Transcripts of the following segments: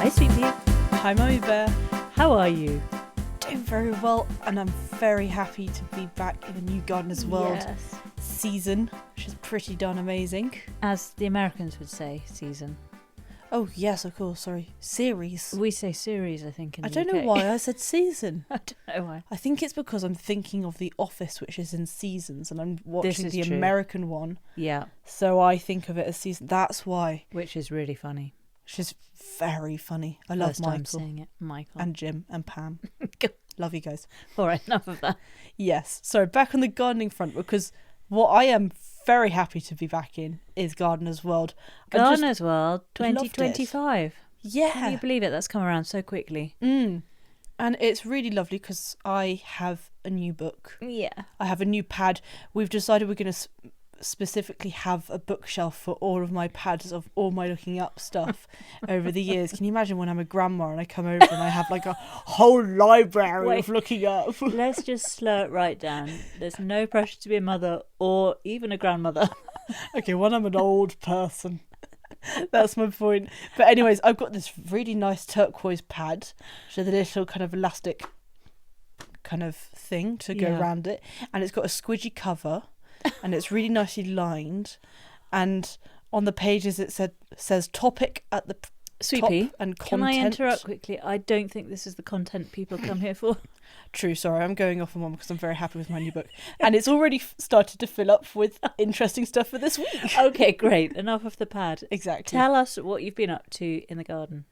Hi, Sweet Pea. Hi, Mummy Bear. How are you? Doing very well, and I'm very happy to be back in a new Gardener's World season, which is pretty darn amazing. As the Americans would say, season. Oh, yes, of course, sorry. Series. We say series, I think, in the I don't UK. know why I said season. I don't know why. I think it's because I'm thinking of The Office, which is in seasons, and I'm watching the true. American one. Yeah. So I think of it as season. That's why. Which is really funny. Which is very funny. I love First Michael. time seeing it. Michael. And Jim and Pam. Love you guys. All right, enough of that. Yes. So back on the gardening front, because what I am very happy to be back in is Gardener's World. Gardener's World 2025. Yeah. Can you believe it? That's come around so quickly. And it's really lovely because I have a new book. Yeah. I have a new pad. We've decided we're going to specifically have a bookshelf for all of my pads of all my looking up stuff over the years. Can you imagine when I'm a grandma and I come over and I have like a whole library of looking up? Let's just slow it right down. There's no pressure to be a mother or even a grandmother. Okay, when I'm an old person. That's my point. But anyways, I've got this really nice turquoise pad, which is a little kind of elastic kind of thing to go around it. And it's got a squidgy cover. And it's really nicely lined, and on the pages it says topic at the Sweet top Pea, and content. can I interrupt quickly? I don't think this is the content people come here for. True, sorry, I'm going off on one because I'm very happy with my new book, and it's already started to fill up with interesting stuff for this week. Okay, great. Enough of the pad. Exactly. Tell us what you've been up to in the garden.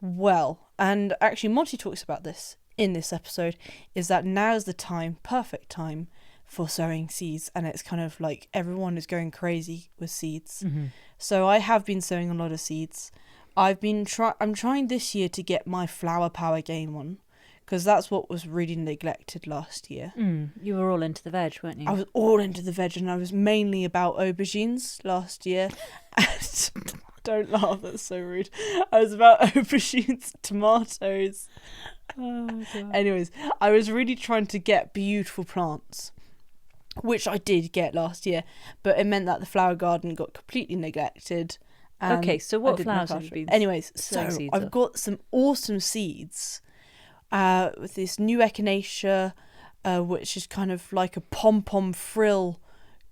Well, and actually Monty talks about this in this episode, is that now's the time, perfect time, for sowing seeds, and it's kind of like everyone is going crazy with seeds. So I have been sowing a lot of seeds. I'm trying this year to get my flower power game on, because that's what was really neglected last year. You were all into the veg, weren't you? I was all into the veg, and I was mainly about aubergines last year. And don't laugh, that's so rude. I was about aubergines, tomatoes. Oh, God. Anyways, I was really trying to get beautiful plants, which I did get last year, but it meant that the flower garden got completely neglected. Okay, so what flowers have you been Anyways, sowing so seeds I've of? got some awesome seeds with this new echinacea, which is kind of like a pom-pom frill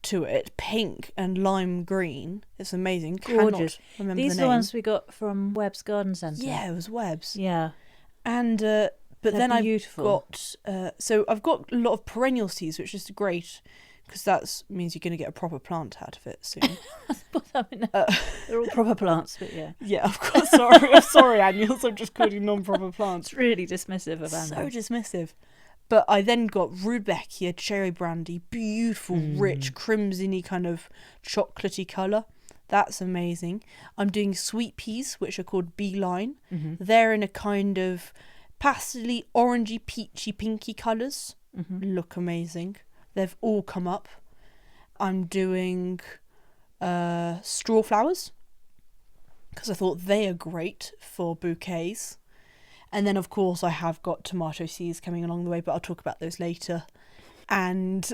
to it, pink and lime green. It's amazing. Gorgeous. Cannot remember These the are the name. ones we got from Webb's Garden Centre. Yeah, it was Webb's. Yeah. And but They're then beautiful. I've got a lot of perennial seeds, which is great, because that means you're going to get a proper plant out of it soon. They're all proper plants, but yeah. Yeah, of course. Sorry, annuals. I'm just calling non-proper plants. It's really dismissive of So animals. dismissive. But I then got Rudbeckia cherry brandy, beautiful, rich, crimsony kind of chocolatey colour. That's amazing. I'm doing sweet peas, which are called beeline. They're in a kind of pastely, orangey, peachy, pinky colours. Look amazing. They've all come up. I'm doing straw flowers, because I thought they are great for bouquets. And then, of course, I have got tomato seeds coming along the way, but I'll talk about those later. And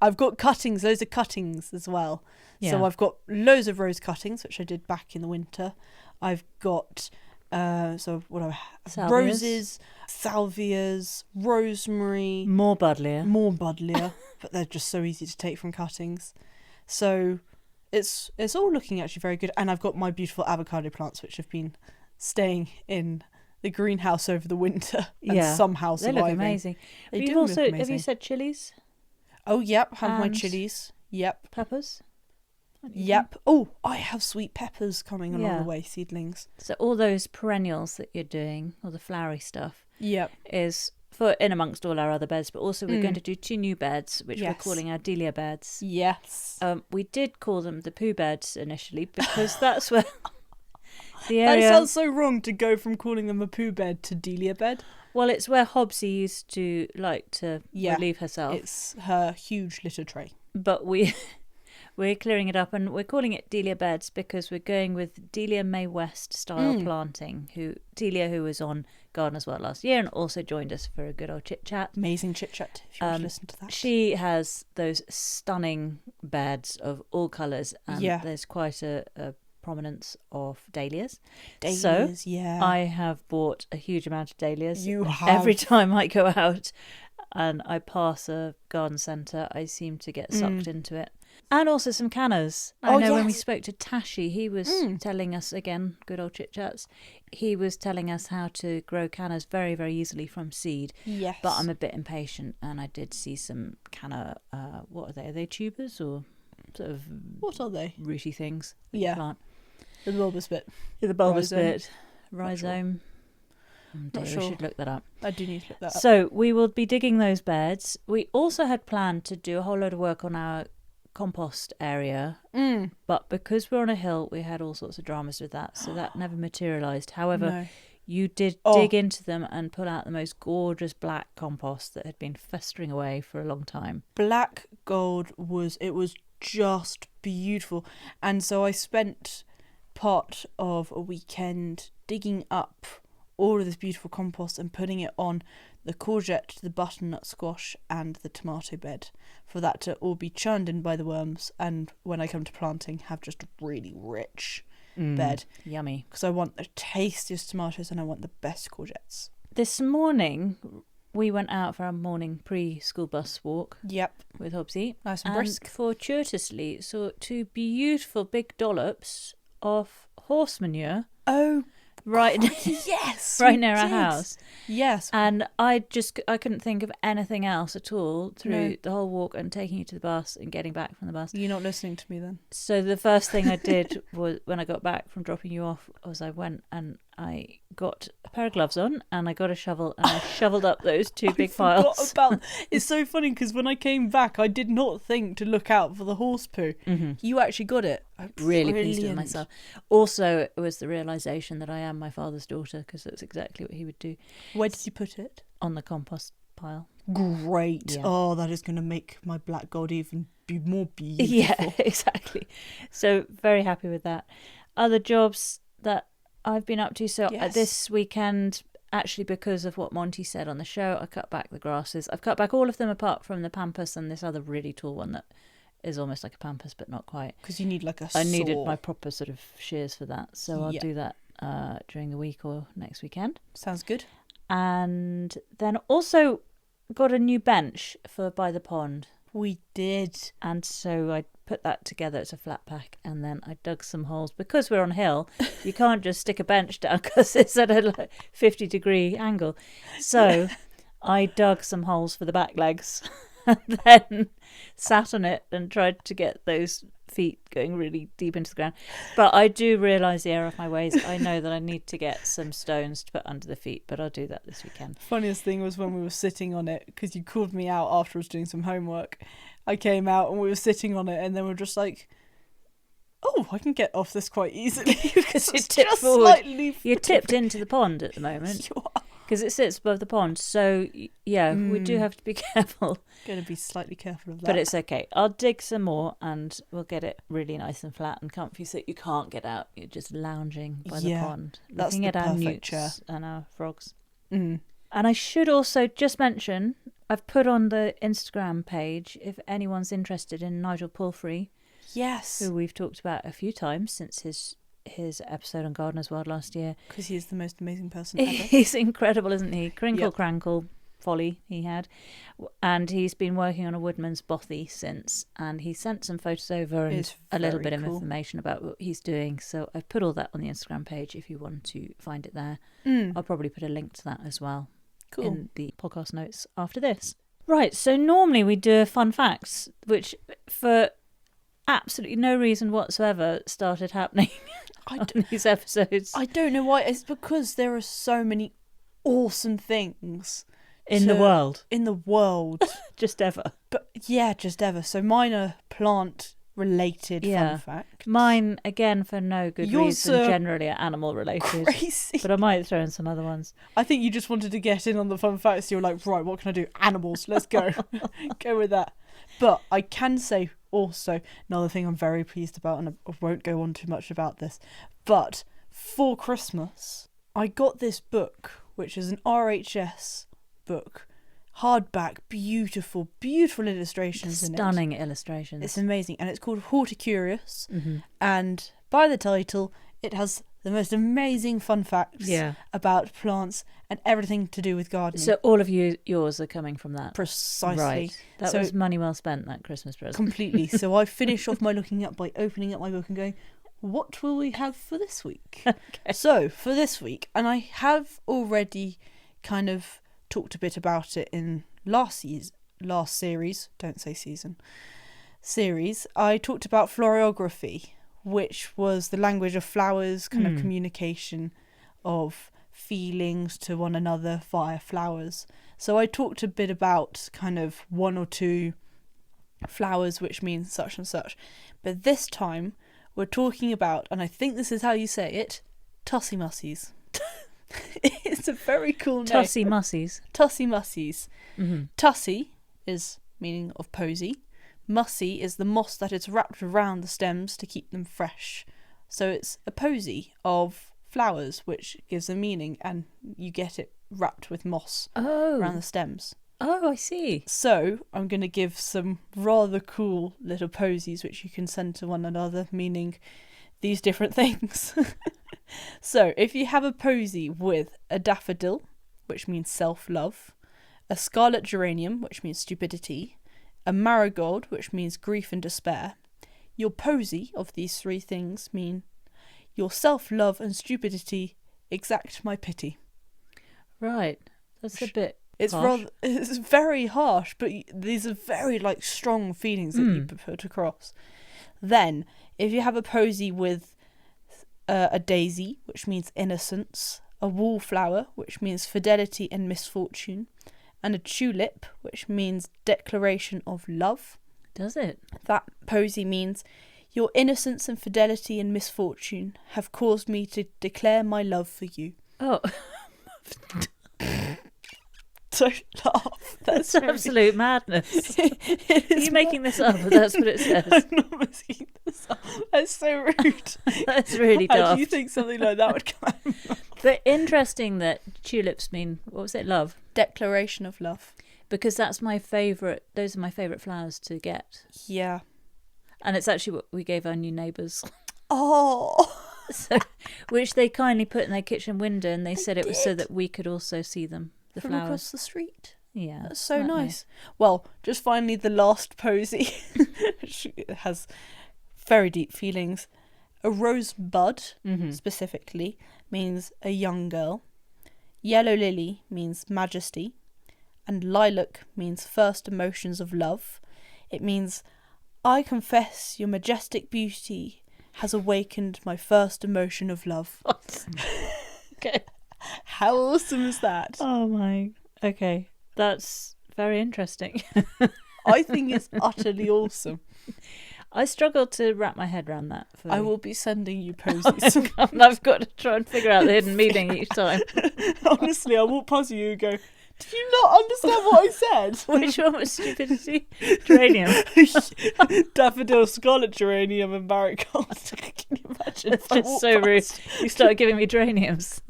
I've got cuttings, loads of cuttings as well. Yeah. So I've got loads of rose cuttings, which I did back in the winter. I've got so what do I have? Salvias. Roses, salvias, rosemary, More buddlier. but they're just so easy to take from cuttings. So it's all looking actually very good. And I've got my beautiful avocado plants, which have been staying in the greenhouse over the winter and somehow They surviving. look amazing. They You've do also, look amazing. have you said chilies? Oh, yep, have my And chilies. Yep. Peppers? Yep. Oh, I have sweet peppers coming along Yeah. the way, seedlings. So all those perennials that you're doing, all the flowery stuff, Yep. is for in amongst all our other beds, but also we're going to do 2 new beds, which we're Yes. calling our Delia beds. Yes. We did call them the poo beds initially because that's where the That area... sounds so wrong to go from calling them a poo bed to Delia bed. Well, it's where Hobbsy used to like to relieve herself. It's her huge litter tray. But we're clearing it up and we're calling it Delia Beds because we're going with Delia May West style planting. Delia, who was on Gardener's World last year and also joined us for a good old chit chat. Amazing chit chat, if you want to listen to that. She has those stunning beds of all colours, and there's quite a prominence of dahlias. Dahlias, So yeah. I have bought a huge amount of dahlias. You have. Every time I go out and I pass a garden centre, I seem to get sucked into it. And also some cannas. I know when we spoke to Tashi, he was telling us, again, good old chit-chats, he was telling us how to grow cannas very, very easily from seed. Yes. But I'm a bit impatient, and I did see some canna, what are they? Are they tubers or sort of... What are they? Rooty things. Yeah. Plant. The bulbous bit. Yeah, the bulbous Rhizome. bit. Rhizome. Not sure. We should look that up. I do need to look that up. So we will be digging those beds. We also had planned to do a whole load of work on our compost area, but because we're on a hill, we had all sorts of dramas with that, so that never materialised. However, you did dig into them and pull out the most gorgeous black compost that had been festering away for a long time. Black gold was just beautiful, and so I spent part of a weekend digging up all of this beautiful compost and putting it on the courgette, the butternut squash and the tomato bed for that to all be churned in by the worms, and when I come to planting have just a really rich bed. Yummy. Because I want the tastiest tomatoes and I want the best courgettes. This morning we went out for our morning pre-school bus walk. Yep. With Hobbsy. Nice and brisk. Fortuitously saw 2 beautiful big dollops of horse manure. Oh, right. Yes. Right near our house. Yes. And I couldn't think of anything else at all through the whole walk and taking you to the bus and getting back from the bus. You're not listening to me then. So the first thing I did was, when I got back from dropping you off, was I went and I got a pair of gloves on and I got a shovel and I shoveled up those 2 big piles. It's so funny because when I came back, I did not think to look out for the horse poo. Mm-hmm. You actually got it. Really pleased with myself. Also, it was the realisation that I am my father's daughter, because that's exactly what he would do. Where did you put it? On the compost pile. Great. Yeah. Oh, that is going to make my black gold even be more beautiful. Yeah, exactly. So very happy with that. Other jobs that I've been up to. So this weekend, actually, because of what Monty said on the show, I cut back the grasses. I've cut back all of them apart from the pampas and this other really tall one that is almost like a pampas but not quite. Because you need like a I needed my proper sort of shears for that. So I'll do that during the week or next weekend. Sounds good. And then also got a new bench for by the pond. We did. And so I put that together. It's a flat pack, and then I dug some holes. Because we're on a hill, you can't just stick a bench down because it's at a 50-degree angle. So I dug some holes for the back legs and then sat on it and tried to get those feet going really deep into the ground. But I do realise the error of my ways. I know that I need to get some stones to put under the feet, but I'll do that this weekend. Funniest thing was when we were sitting on it, because you called me out after I was doing some homework. I came out and we were sitting on it, and then we're just like, oh, I can get off this quite easily because it's just slightly... You're tipped into the pond at the moment. You are. Because it sits above the pond. So, yeah, we do have to be careful. Going to be slightly careful of that. But it's okay. I'll dig some more and we'll get it really nice and flat and comfy so you can't get out. You're just lounging by the pond, looking at our newts and our frogs. And I should also just mention, I've put on the Instagram page, if anyone's interested in Nigel Palfrey. Yes. Who we've talked about a few times since his episode on Gardener's World last year. Because he is the most amazing person ever. He's incredible, isn't he? Crinkle Crankle folly he had. And he's been working on a woodman's bothy since. And he sent some photos over and a little bit of information about what he's doing. So I've put all that on the Instagram page if you want to find it there. I'll probably put a link to that as well in the podcast notes after this. Right, so normally we do fun facts, which for absolutely no reason whatsoever started happening on these episodes. I don't know why. It's because there are so many awesome things in the world. Just ever. But yeah, just ever. So mine are plant related fun facts. Mine, again, for no good reason, generally are animal related. Crazy. But I might throw in some other ones. I think you just wanted to get in on the fun facts. You were like, right, what can I do? Animals, let's go. Go with that. But I can say also, another thing I'm very pleased about, and I won't go on too much about this, but for Christmas, I got this book, which is an RHS book, hardback, beautiful illustrations in it. Stunning illustrations. It's amazing, and it's called Horticurious. Mm-hmm. And by the title, it has the most amazing fun facts about plants and everything to do with gardening. So all of yours are coming from that. Precisely. Right. That was money well spent, that Christmas present. Completely. So I finish off my looking up by opening up my book and going, what will we have for this week? Okay. So for this week, and I have already kind of talked a bit about it in last series, don't say series, I talked about florography, which was the language of flowers, kind of communication of feelings to one another via flowers. So I talked a bit about kind of one or two flowers which mean such and such. But this time we're talking about, and I think this is how you say it, Tussie Mussies. It's a very cool name. Tussie Mussies. Tussie Mussies. Mm-hmm. Tussie is meaning of posy. Mussy is the moss that is wrapped around the stems to keep them fresh. So it's a posy of flowers, which gives a meaning, and you get it wrapped with moss around the stems. Oh, I see. So I'm going to give some rather cool little posies which you can send to one another, meaning these different things. So if you have a posy with a daffodil, which means self-love, a scarlet geranium, which means stupidity, a marigold, which means grief and despair, your posy of these three things mean your self-love and stupidity exact my pity. Right. That's a bit It's harsh. it's very harsh, but these are very like strong feelings that you put across. Then, if you have a posy with a daisy, which means innocence, a wallflower, which means fidelity and misfortune, and a tulip, which means declaration of love. Does it? That posy means your innocence and fidelity and misfortune have caused me to declare my love for you. Oh. Don't laugh. That's absolute madness. Are you making this up? That's what it says. I'm not making this up. That's so rude. That's really How daft. do you think something like that would come out? But interesting that tulips mean, what was it, love? Declaration of love. Because that's my favourite, those are my favourite flowers to get. Yeah. And it's actually what we gave our new neighbours. Oh. So, which they kindly put in their kitchen window, and they said it was so did. that we could also see them. The From flowers. across the street. Yeah. That's so weren't they? nice. Well, just finally the last posy. It has very deep feelings. A rosebud, specifically, means a young girl. Yellow lily means majesty. And lilac means first emotions of love. It means, I confess your majestic beauty has awakened my first emotion of love. What? Okay. How awesome is that? Oh my. Okay. That's very interesting. I think it's utterly awesome. I struggled to wrap my head around that. I will be sending you posies. I've got to try and figure out the hidden meaning each time. Honestly, I walk past you and go, did you not understand what I said? Which one was stupidity? Geranium. Daffodil, scarlet geranium and marigold. Can you imagine? It's just so rude. You started giving me geraniums.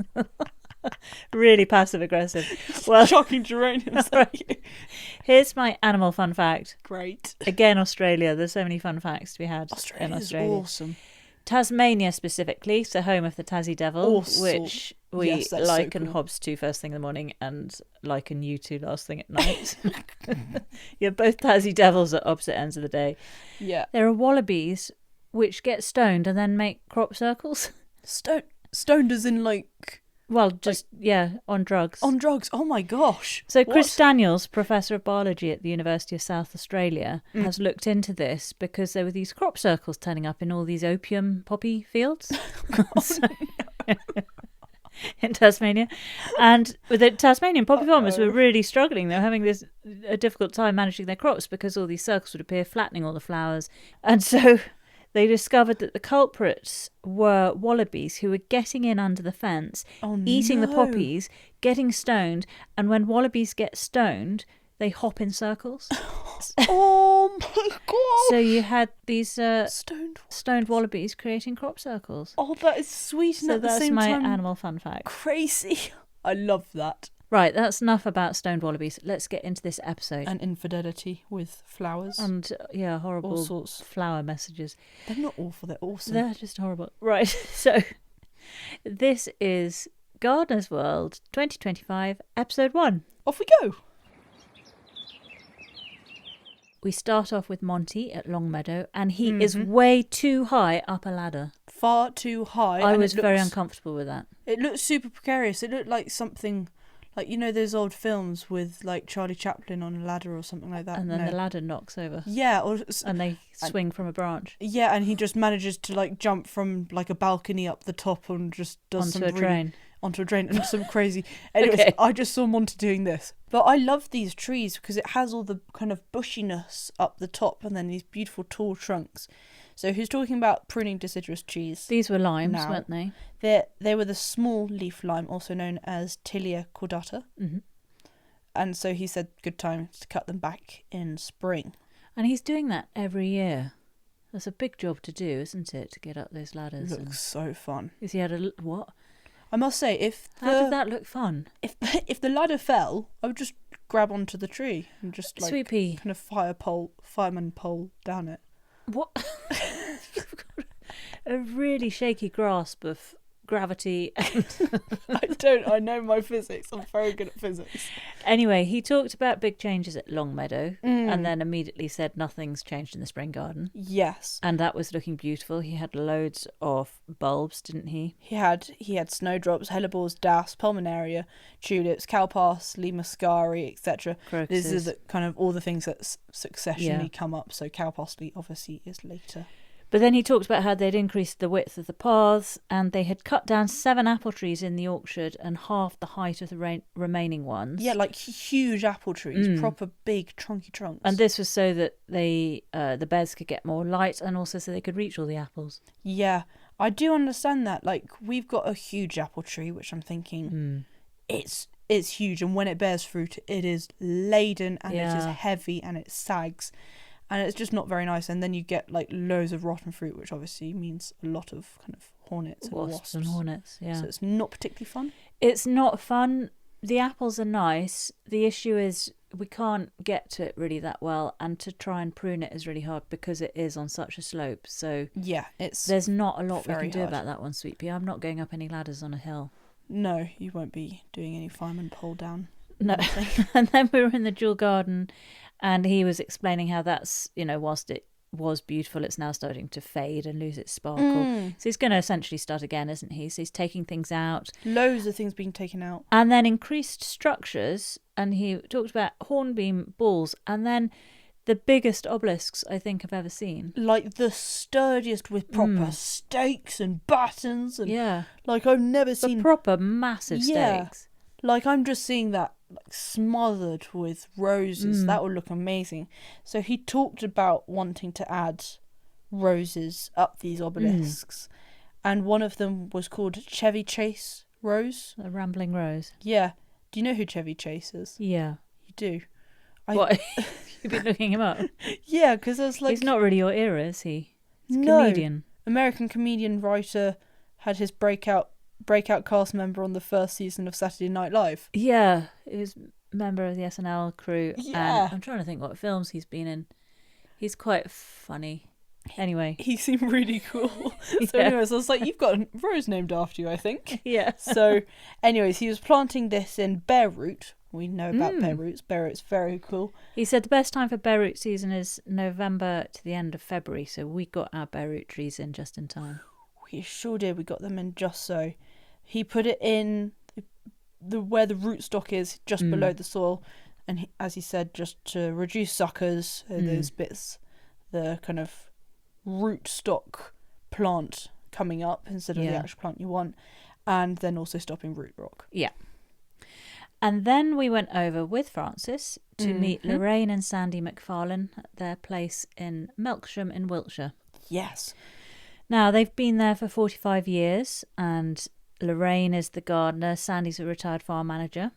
Really passive aggressive. Well, shocking geraniums. Right. Here's my animal fun fact. Great. Again, Australia. There's so many fun facts to be had in Australia's Australia. awesome. Tasmania specifically, so home of the Tassie Devil, Awesome. which we Yes, that's so liken cool. Hobbs to first thing in the morning and liken you to last thing at night. You're both Tassie Devils at opposite ends of the day. Yeah. There are wallabies which get stoned and then make crop circles. Stoned as in like... Well, just, on drugs. On drugs. Oh my gosh. So Chris Daniels, Professor of Biology at the University of South Australia, has looked into this because there were these crop circles turning up in all these opium poppy fields in Tasmania. And the Tasmanian poppy farmers were really struggling. They were having a difficult time managing their crops because all these circles would appear, flattening all the flowers. And so they discovered that the culprits were wallabies who were getting in under the fence, eating the poppies, getting stoned, and when wallabies get stoned, they hop in circles. Oh my god! So you had these stoned wallabies creating crop circles. Oh, that is sweet and So at the that's same my time animal fun fact. crazy. I love that. Right, that's enough about stoned wallabies. Let's get into this episode. And infidelity with flowers. And horrible all sorts. flower messages. They're not awful, they're awesome. They're just horrible. Right, so this is Gardener's World 2025, episode 1. Off we go. We start off with Monty at Longmeadow, and he is way too high up a ladder. Far too high. I was very uncomfortable with that. It looked super precarious. It looked like something, like, you know, those old films with, like, Charlie Chaplin on a ladder or something like that. And then the ladder knocks over. Yeah. And they swing from a branch. Yeah, and he just manages to, like, jump from, like, a balcony up the top and just does onto a drain. Onto a drain and some crazy. Anyways, okay. I just saw Monty doing this. But I love these trees because it has all the kind of bushiness up the top and then these beautiful tall trunks. So who's talking about pruning deciduous trees? These were limes, weren't they? They were the small leaf lime, also known as Tilia cordata. Mm-hmm. And so he said good time to cut them back in spring. And he's doing that every year. That's a big job to do, isn't it, to get up those ladders? It looks so fun. Because he had a... What? I must say, how did that look fun? If the ladder fell, I would just grab onto the tree and just like Sweet pea. Kind of fireman pole down it. What? You've got a really shaky grasp of gravity. I know my physics. I'm very good at physics. Anyway, he talked about big changes at Longmeadow and then immediately said nothing's changed in the spring garden. Yes. And that was looking beautiful. He had loads of bulbs, didn't he? He had snowdrops, hellebores, daphs, pulmonaria, tulips, cowparsley, muscari, etc. These are the kind of all the things that successionally come up. So cowparsley obviously is later. But then he talked about how they'd increased the width of the paths and they had cut down 7 apple trees in the orchard and halved the height of the remaining ones. Yeah, like huge apple trees, proper big trunky trunks. And this was so that the beds could get more light and also so they could reach all the apples. Yeah, I do understand that. Like, we've got a huge apple tree, which I'm thinking it's huge. And when it bears fruit, it is laden and it is heavy and it sags. And it's just not very nice. And then you get like loads of rotten fruit, which obviously means a lot of kind of hornets and wasps. And hornets, yeah. So it's not particularly fun. It's not fun. The apples are nice. The issue is we can't get to it really that well. And to try and prune it is really hard because it is on such a slope. So yeah, there's not a lot we can do hard. about that one, Sweet Pea. I'm not going up any ladders on a hill. No, you won't be doing any fireman pole down. No. And then we were in the jewel garden and he was explaining how that's, you know, whilst it was beautiful, it's now starting to fade and lose its sparkle. So he's going to essentially start again, isn't he? So he's taking things out. Loads of things being taken out. And then increased structures. And he talked about hornbeam balls and then the biggest obelisks I think I've ever seen. Like the sturdiest with proper stakes and battens. And yeah. Like I've never seen... proper massive stakes. Like I'm just seeing that like smothered with roses. That would look amazing. So he talked about wanting to add roses up these obelisks. And one of them was called Chevy Chase Rose. A rambling rose. Yeah. Do you know who Chevy Chase is? Yeah. You do? What? You've been looking him up? Yeah, because I was like... He's not really your era, is he? He's a comedian. American comedian, writer, had his breakout cast member on the first season of Saturday Night Live. Yeah, he was a member of the SNL crew. Yeah. And I'm trying to think what films he's been in. He's quite funny. Anyway. He seemed really cool. So anyways, I was like, you've got a rose named after you, I think. Yeah. So anyways, he was planting this in bare root. We know about bare roots. Bare root's very cool. He said the best time for bare root season is November to the end of February. So we got our bare root trees in just in time. We sure did. We got them in just so. He put it in where the rootstock is, just below the soil, and as he said, just to reduce suckers, those bits, the kind of rootstock plant coming up instead of the actual plant you want, and then also stopping root rot. Yeah. And then we went over with Frances to meet Lorraine and Sandy Macfarlane at their place in Melksham in Wiltshire. Yes. Now, they've been there for 45 years, and Lorraine is the gardener, Sandy's a retired farm manager,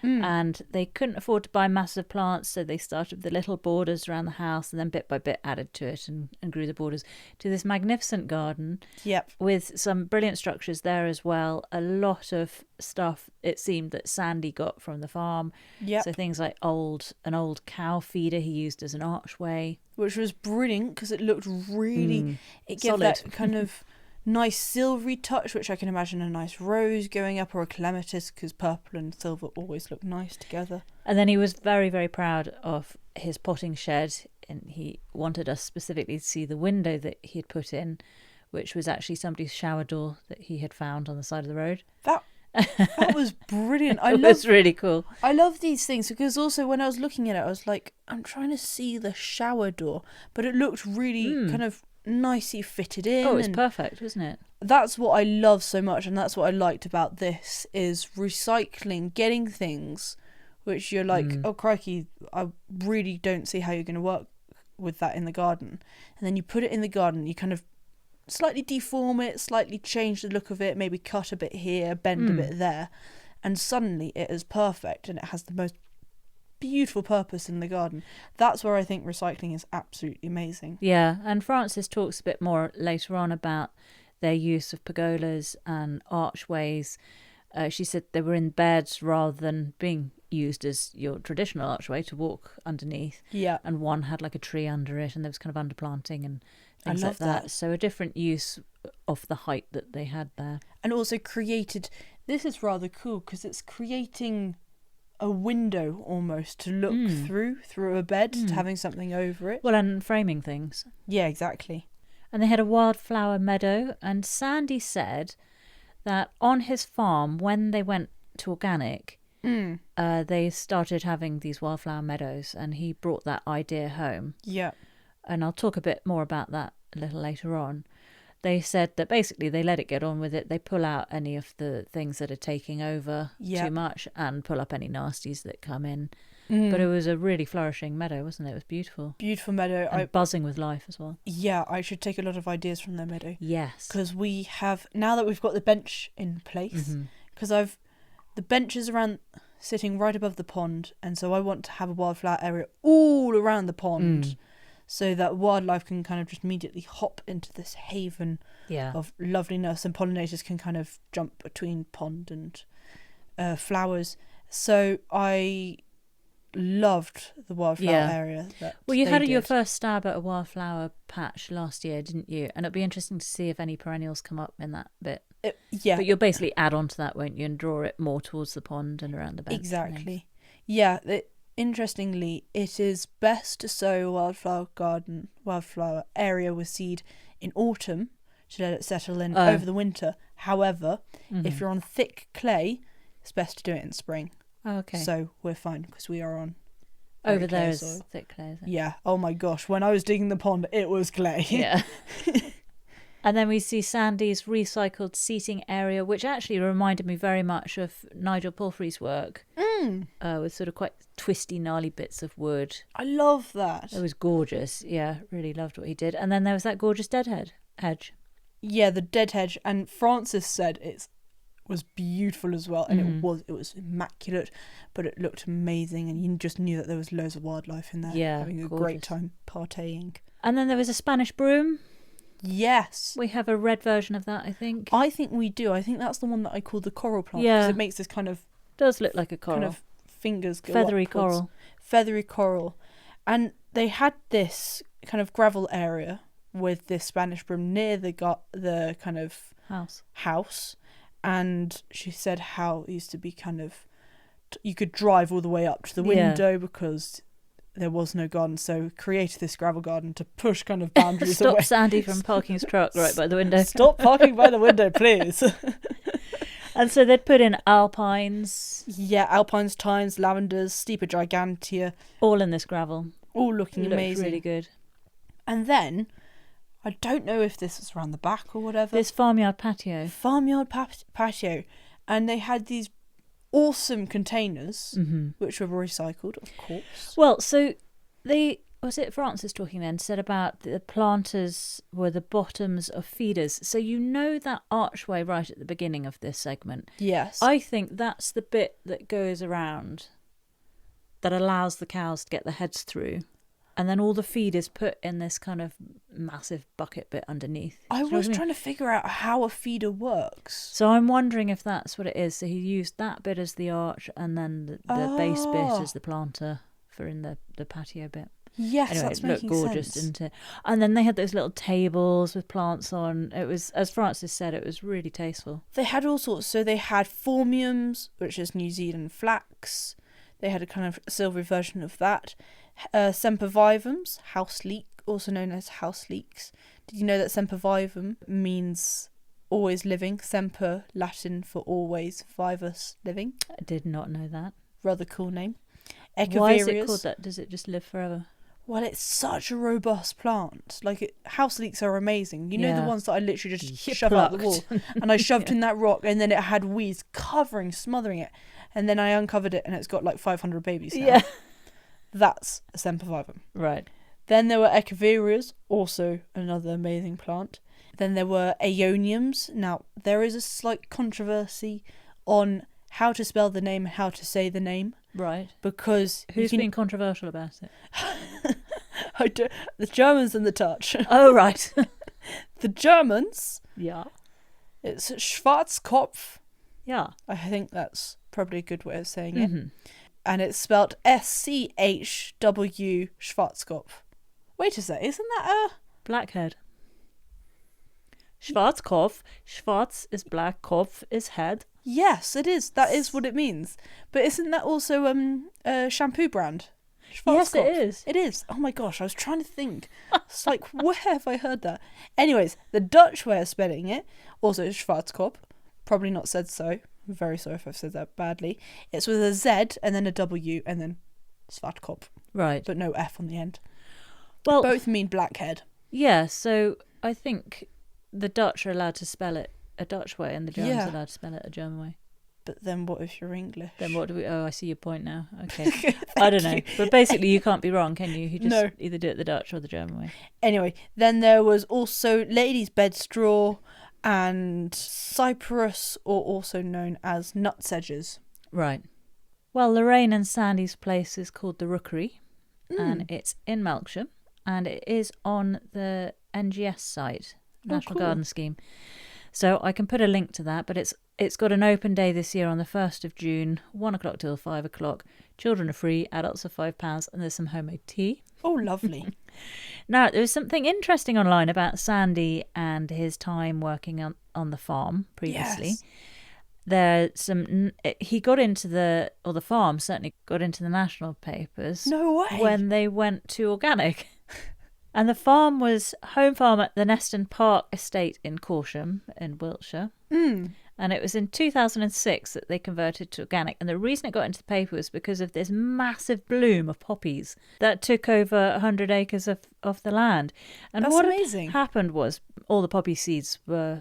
and they couldn't afford to buy massive plants, so they started with the little borders around the house and then bit by bit added to it and grew the borders to this magnificent garden. Yep. With some brilliant structures there as well. A lot of stuff, it seemed, that Sandy got from the farm. Yep. So things like an old cow feeder he used as an archway. Which was brilliant because it looked really... It gave solid. that kind of nice silvery touch, which I can imagine a nice rose going up, or a clematis, because purple and silver always look nice together. And then he was very, very proud of his potting shed, and he wanted us specifically to see the window that he had put in, which was actually somebody's shower door that he had found on the side of the road. That was brilliant. It was really cool. I love these things because also when I was looking at it, I was like, I'm trying to see the shower door, but it looked really kind of nicely fitted in. Oh, it's perfect, wasn't it? That's what I love so much, and that's what I liked about this, is recycling, getting things which you're like, oh crikey, I really don't see how you're going to work with that in the garden. And then you put it in the garden, you kind of slightly deform it, slightly change the look of it, maybe cut a bit here, bend a bit there, and suddenly it is perfect and it has the most beautiful purpose in the garden. That's where I think recycling is absolutely amazing. Yeah, and Frances talks a bit more later on about their use of pergolas and archways. She said they were in beds rather than being used as your traditional archway to walk underneath. Yeah. And one had like a tree under it, and there was kind of underplanting and things I like love that. So a different use of the height that they had there. And also created, this is rather cool because it's creating a window almost to look through a bed, to having something over it. Well, and framing things. Yeah, exactly. And they had a wildflower meadow, and Sandy said that on his farm, when they went to organic, they started having these wildflower meadows, and he brought that idea home. Yeah. And I'll talk a bit more about that a little later on. They said that basically they let it get on with it. They pull out any of the things that are taking over too much and pull up any nasties that come in. But it was a really flourishing meadow, wasn't it? It was beautiful. Beautiful meadow. And buzzing with life as well. Yeah, I should take a lot of ideas from their meadow. Yes. Because we have, now that we've got the bench in place, because the bench is around, sitting right above the pond, and so I want to have a wildflower area all around the pond. So that wildlife can kind of just immediately hop into this haven of loveliness, and pollinators can kind of jump between pond and flowers. So I loved the wildflower area. Well, you had your first stab at a wildflower patch last year, didn't you? And it'll be interesting to see if any perennials come up in that bit. Yeah. But you'll basically add on to that, won't you, and draw it more towards the pond and around the bench. Exactly. Yeah. Interestingly, it is best to sow a wildflower area with seed in autumn to let it settle in over the winter. However, if you're on thick clay, it's best to do it in spring. Oh, okay. So we're fine because we are on over there is soil. Thick clay, is it? Yeah. Oh my gosh. When I was digging the pond, it was clay. Yeah. And then we see Sandy's recycled seating area, which actually reminded me very much of Nigel Palfrey's work, with sort of quite twisty, gnarly bits of wood. I love that. It was gorgeous. Yeah, really loved what he did. And then there was that gorgeous hedge. Yeah, the dead hedge. And Frances said it was beautiful as well, and it was immaculate, but it looked amazing, and you just knew that there was loads of wildlife in there, having a great time partying. And then there was a Spanish broom. Yes. We have a red version of that, I think. I think we do. I think that's the one that I call the coral plant. Because it makes this kind of... Does look like a coral. Kind of fingers go feathery upwards. coral. Feathery coral. And they had this kind of gravel area with this Spanish broom near the kind of... House. And she said how it used to be kind of... You could drive all the way up to the window because... There was no garden, so created this gravel garden to push kind of boundaries away. Stop Sandy from parking his truck right by the window. Stop parking by the window, please. And so they'd put in alpines. Yeah, alpines, thymes, lavenders, Steepa gigantea. All in this gravel. All looking amazing. Really good. And then, I don't know if this was around the back or whatever. This farmyard patio. Patio. And they had these awesome containers, which were recycled, of course. Well, so they was it Frances talking then, said about the planters were the bottoms of feeders. So you know that archway right at the beginning of this segment. Yes. I think that's the bit that goes around that allows the cows to get their heads through. And then all the feed is put in this kind of massive bucket bit underneath. I was trying to figure out how a feeder works. So I'm wondering if that's what it is. So he used that bit as the arch and then the base bit as the planter for in the patio bit. Yes, anyway, that's it looked making gorgeous, sense. didn't it? And then they had those little tables with plants on. It was, as Frances said, it was really tasteful. They had all sorts. So they had phormiums, which is New Zealand flax. They had a kind of silvery version of that. Sempervivums, house leek, also known as house leeks. Did you know that sempervivum means always living? Semper, Latin for always, vivus, living. I did not know that. Rather cool name. Why is it called that? Does it just live forever? Well, it's such a robust plant. House leeks are amazing. You know the ones that I literally just shove out the wall. And I shoved in that rock and then it had weeds smothering it. And then I uncovered it and it's got like 500 babies now. Yeah. That's a sempervivum. Right. Then there were echeverias, also another amazing plant. Then there were aeoniums. Now, there is a slight controversy on how to spell the name and how to say the name. Right. Because... Who's been controversial about it? The Germans and the Dutch. Oh, right. The Germans... Yeah. It's Schwarzkopf. Yeah. I think that's probably a good way of saying it. And it's spelled SCHW Schwarzkopf. Wait a sec, isn't that a... Blackhead. Schwarzkopf. Schwarz is black, Kopf is head. Yes, it is. That is what it means. But isn't that also a shampoo brand? Yes, it is. It is. Oh my gosh, I was trying to think. It's like, where have I heard that? Anyways, the Dutch way of spelling it, also Schwarzkopf, probably not said so. I'm very sorry if I've said that badly. It's with a Z and then a W and then Schwarzkopf. Right. But no F on the end. Well, both mean blackhead. Yeah, so I think the Dutch are allowed to spell it a Dutch way and the Germans are allowed to spell it a German way. But then what if you're English? Then what do we... Oh, I see your point now. Okay. I don't know. But basically you can't be wrong, can you? You just either do it the Dutch or the German way. Anyway, then there was also ladies' bed straw and cypress, or also known as nutsedges. Right. Well, Lorraine and Sandy's place is called the Rookery and it's in Melksham and it is on the NGS site, National Garden Scheme. So I can put a link to that, but it's got an open day this year on the 1st of June, 1 o'clock till 5 o'clock. Children are free, adults are £5, and there's some homemade tea. Oh, lovely. Now, there was something interesting online about Sandy and his time working on the farm previously. Yes. He got into the farm certainly got into the national papers. No way. When they went to organic. And the farm was home farm at the Neston Park estate in Corsham in Wiltshire. And it was in 2006 that they converted to organic. And the reason it got into the paper was because of this massive bloom of poppies that took over 100 acres of the land. And that's what amazing. Happened was all the poppy seeds were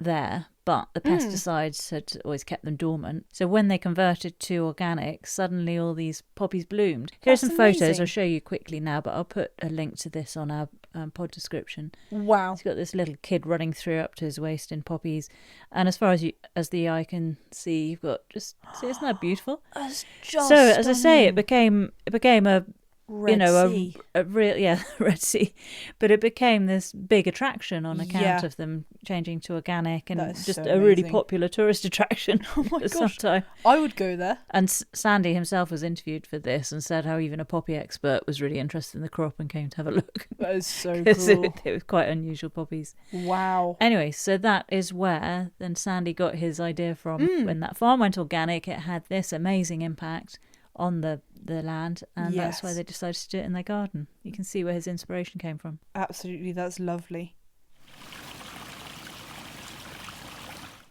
there, but the pesticides had always kept them dormant. So when they converted to organic, suddenly all these poppies bloomed. Here's some photos I'll show you quickly now, but I'll put a link to this on our pod description. Wow. He's got this little kid running through up to his waist in poppies. And as far as the eye can see, you've got see, isn't that beautiful? That's just so, as I say, it became a Red Sea. a real Red Sea, but it became this big attraction on account of them changing to organic and just a really popular tourist attraction. Oh my gosh, sometime. I would go there. And Sandy himself was interviewed for this and said how even a poppy expert was really interested in the crop and came to have a look. That is so cool. They were quite unusual poppies. Wow. Anyway, so that is where then Sandy got his idea from. When that farm went organic, it had this amazing impact on the land, and that's why they decided to do it in their garden. You can see where his inspiration came from. Absolutely, that's lovely.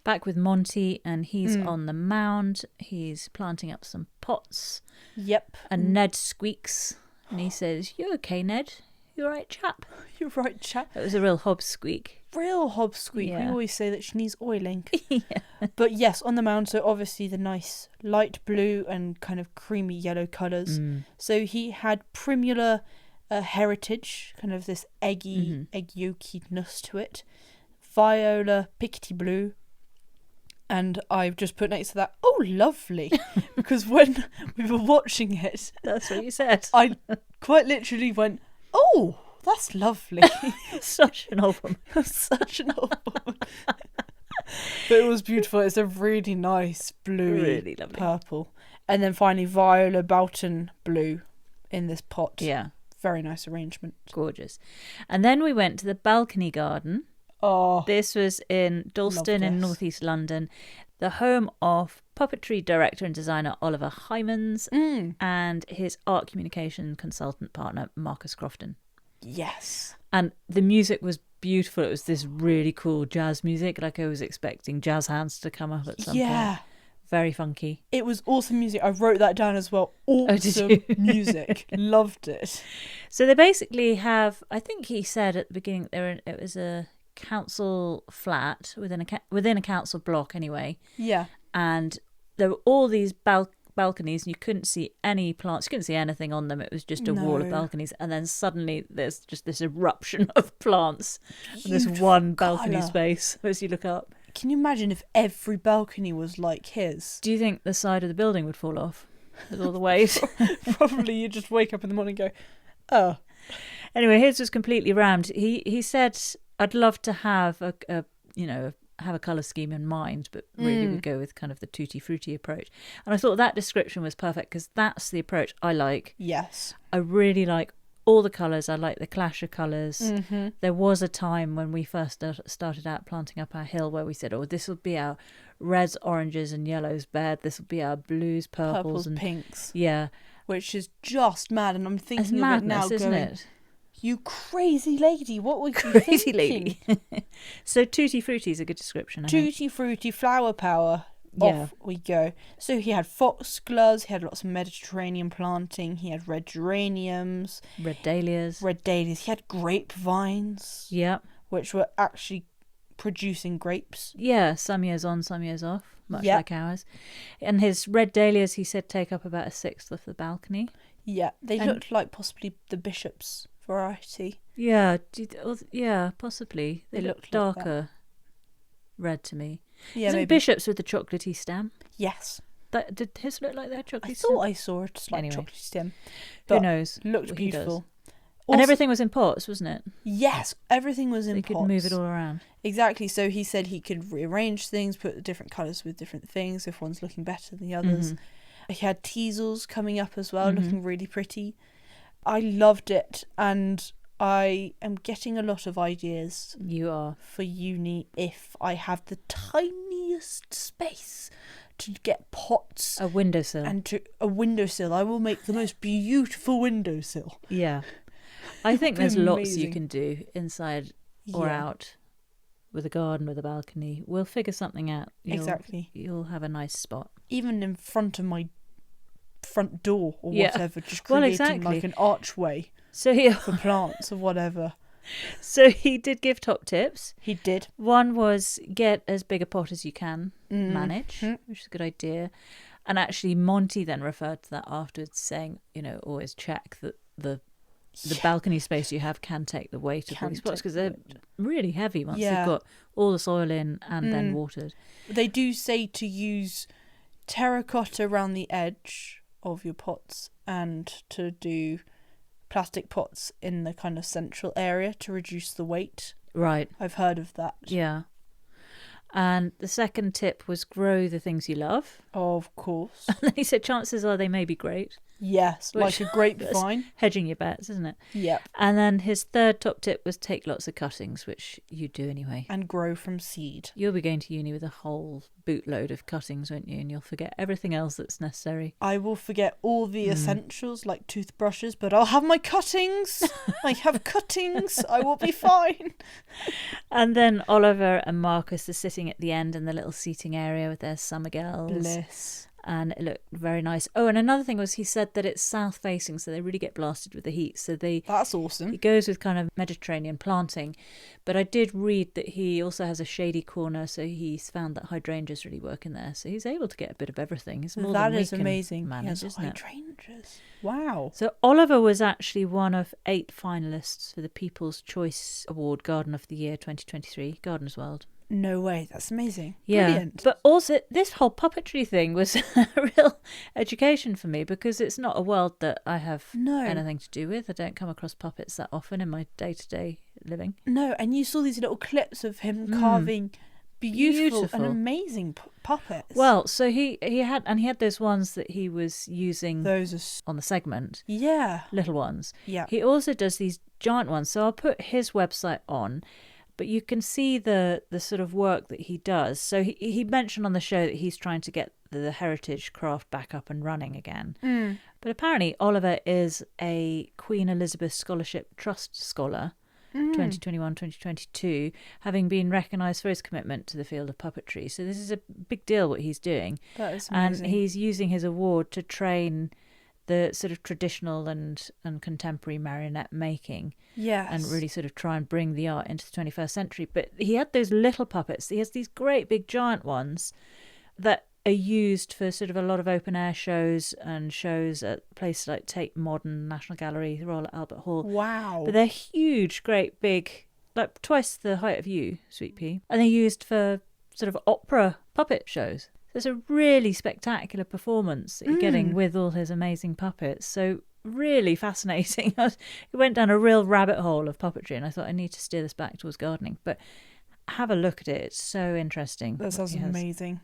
Back with Monty, and he's on the mound. He's planting up some pots. Yep. And Ned squeaks, and he says, "You okay, Ned? You all right, chap?" You're right, chap. It was a real Hobbs squeak. Real Hobbs squeak. Yeah. We always say that she needs oiling. Yeah. But yes, on the mound, so obviously the nice light blue and kind of creamy yellow colours. So he had primula heritage, kind of this egg yolkiness to it. Viola Piquety Blue. And I've just put next to that, oh, lovely. Because when we were watching it... That's what you said. I quite literally went, oh, that's lovely. Such an old woman. Such an old woman. But it was beautiful. It's a really nice blue, Really lovely. purple. And then finally Viola Boughton Blue in this pot. Yeah. Very nice arrangement. Gorgeous. And then we went to the balcony garden. Oh, This was in Dalston in this. northeast London, the home of puppetry director and designer Oliver Hymans and his art communication consultant partner Marcus Crofton. yes. And the music was beautiful. It was this really cool jazz music, like I was expecting jazz hands to come up at some point. Very funky. It was awesome music. I wrote that down as well. did Awesome you? music. Loved it. So they basically have, I think he said at the beginning it was a council flat within a council block anyway, Yeah. and there were all these balconies and you couldn't see any plants, you couldn't see anything on them. It was just a wall of No. balconies, and then suddenly there's just this eruption of plants in this Beautiful one balcony colour. space as you look up. Can you imagine if every balcony was like his? Do you think the side of the building would fall off with all the waves? Probably you just wake up in the morning and go, oh. Anyway, his was completely rammed. He said, I'd love to have have a colour scheme in mind, but really would go with kind of the tutti frutti approach. And I thought that description was perfect because that's the approach I like. Yes. I really like all the colours. I like the clash of colours. Mm-hmm. There was a time when we first started out planting up our hill where we said, oh, this will be our reds, oranges and yellows bed. This will be our blues, purples and pinks. Yeah. Which is just mad. And I'm It's thinking madness, of it now isn't going, it? you crazy lady, what were you Crazy thinking? lady. So tutti frutti is a good description. I think. Tutti frutti flower power. Yeah. Off we go. So he had foxgloves, he had lots of Mediterranean planting, he had red geraniums, Red dahlias. he had grapevines, Yeah. which were actually producing grapes. Yeah, some years on, some years off, much Yep. like ours. And his red dahlias, he said, take up about a sixth of the balcony. Yeah, they And- looked like possibly the bishop's variety. Yeah, yeah, possibly. They They look looked like that. darker red to me. Yeah, Isn't maybe. bishops with the chocolatey stem? Yes. Did his look like that chocolatey I stem? thought I saw a slight Anyway. chocolate stem. Who But knows? looked what he does. beautiful. And Also- everything was in pots, wasn't it? Yes, everything was in They pots. could move it all around. Exactly. So he said he could rearrange things, put different colours with different things if one's looking better than the others. Mm-hmm. He had teasels coming up as well, Mhm. looking really pretty. I loved it, and I am getting a lot of ideas You are. for uni if I have the tiniest space to get pots A windowsill. and to a windowsill. I will make the most beautiful windowsill. Yeah. I think be there's lots you amazing. can do inside or Yeah. out with a garden, with a balcony. We'll figure something out. Exactly. You'll have a nice spot. Even in front of my front door or Yeah. whatever, just Well, creating exactly. like an archway So he, for plants or whatever. so he did give top tips. He did. One was get as big a pot as you can Mm. manage, Mhm. which is a good idea. And actually, Monty then referred to that afterwards, saying, always check that the balcony space you have can take the weight of Can these pots take because the they're weight. really heavy once Yeah. they've got all the soil in and then Mm. watered. They do say to use terracotta around the edge of your pots and to do plastic pots in the kind of central area to reduce the weight. Right. I've heard of that. Yeah. And the second tip was grow the things you love. Of course. And then he said chances are they may be great. Yes, Which- like a grapevine. Hedging your bets, isn't it? Yep. And then his third top tip was take lots of cuttings, which you do anyway. And grow from seed. You'll be going to uni with a whole bootload of cuttings, won't you? And you'll forget everything else that's necessary. I will forget all the essentials like toothbrushes, but I'll have my cuttings. I have cuttings. I will be fine. And then Oliver and Marcus are sitting at the end in the little seating area with their summer girls. Bliss. and it looked very nice. Oh, and another thing was he said that it's south facing, so they really get blasted with the heat. So that's awesome. He goes with kind of Mediterranean planting, but I did read that he also has a shady corner, so he's found that hydrangeas really work in there. So he's able to get a bit of everything. It's more that than is we can amazing. manage, Yes, isn't it? hydrangeas. Wow. So Oliver was actually one of 8 finalists for the People's Choice Award Garden of the Year 2023, Gardeners World. No way, that's amazing. Yeah, brilliant. but also this whole puppetry thing was a real education for me, because it's not a world that I have anything to do with. I don't come across puppets that often in my day-to-day living. No, and you saw these little clips of him carving beautiful and amazing puppets. Well, so he had those ones that he was using on the segment. Yeah. Little ones. Yeah. He also does these giant ones. So I'll put his website on. But you can see the sort of work that he does. So he mentioned on the show that he's trying to get the heritage craft back up and running again. But apparently Oliver is a Queen Elizabeth Scholarship Trust scholar, 2021-2022, having been recognised for his commitment to the field of puppetry. So this is a big deal what he's doing. That is amazing. And he's using his award to train the sort of traditional and contemporary marionette making. Yes. And really sort of try and bring the art into the 21st century. But he had those little puppets. He has these great big giant ones that are used for sort of a lot of open air shows and shows at places like Tate Modern, National Gallery, the Royal Albert Hall. Wow. But they're huge, great big, like twice the height of you, Sweet Pea. And they're used for sort of opera puppet shows. It's a really spectacular performance that you're getting with all his amazing puppets. So really fascinating. It went down a real rabbit hole of puppetry, and I thought I need to steer this back towards gardening. But have a look at it. It's so interesting. That sounds amazing.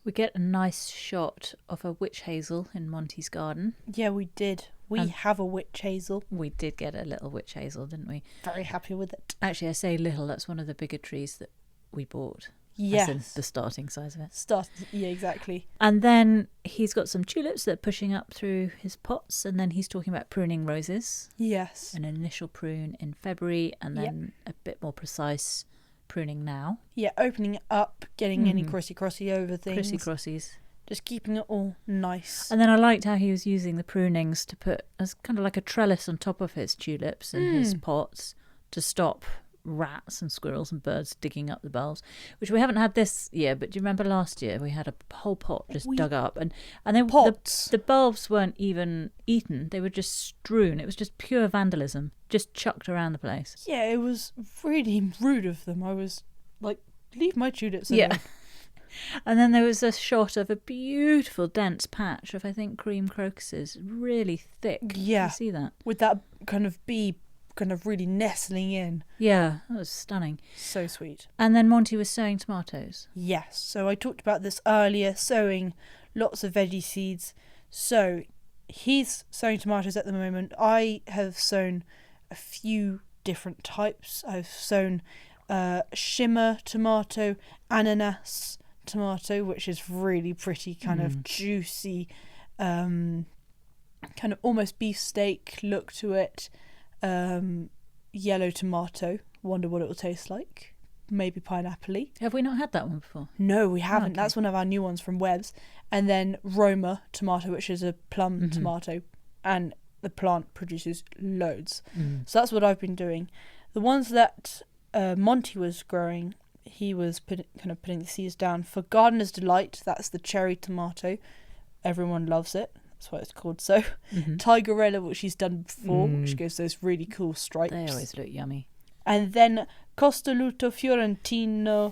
We get a nice shot of a witch hazel in Monty's garden. Yeah, we did. We have a witch hazel. We did get a little witch hazel, didn't we? Very happy with it. Actually, I say little. That's one of the bigger trees that we bought. Yes. As in the starting size of it. Yeah, exactly. And then he's got some tulips that are pushing up through his pots, and then he's talking about pruning roses. Yes. An initial prune in February, and then a bit more precise pruning now. Yeah, opening it up, getting any crossy over things. Crossies. Just keeping it all nice. And then I liked how he was using the prunings to put as kind of like a trellis on top of his tulips and his pots to stop rats and squirrels and birds digging up the bulbs, which we haven't had this year. But do you remember last year we had a whole pot just dug up, and then the bulbs weren't even eaten, they were just strewn. It was just pure vandalism, just chucked around the place. Yeah, it was really rude of them. I was like, leave my tulips alone. And then there was a shot of a beautiful dense patch of, I think, cream crocuses, really thick. Yeah, you see that with that kind of bee kind of really nestling in. Yeah, that was stunning. So sweet. And then Monty was sowing tomatoes. Yes, so I talked about this earlier, sowing lots of veggie seeds. So he's sowing tomatoes at the moment. I have sown a few different types. I've sown shimmer tomato, ananas tomato, which is really pretty, kind of juicy, kind of almost beefsteak look to it. Yellow tomato, wonder what it will taste like. Maybe pineapple-y. Have we not had that one before? No, we haven't. Okay. That's one of our new ones from Webb's. And then Roma tomato, which is a plum tomato, and the plant produces loads. So that's what I've been doing. The ones that Monty was growing, he was putting the seeds down for Gardener's Delight. That's the cherry tomato. Everyone loves it. That's why it's called so. Tigerella, which he's done before, which gives those really cool stripes. They always look yummy. And then Costoluto Fiorentino,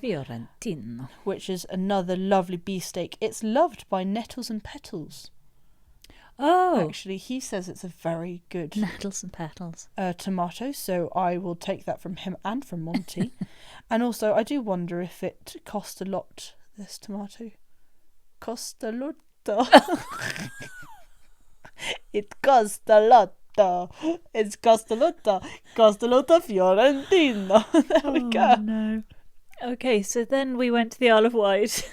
which is another lovely beefsteak. It's loved by Nettles and Petals. Oh, actually, he says it's a very good Nettles and Petals tomato. So I will take that from him and from Monty. And also, I do wonder if it cost a lot. This tomato cost a lot. It cost a lot. It's cost a lot Fiorentino. There we go. No. Okay, so then we went to the Isle of Wight.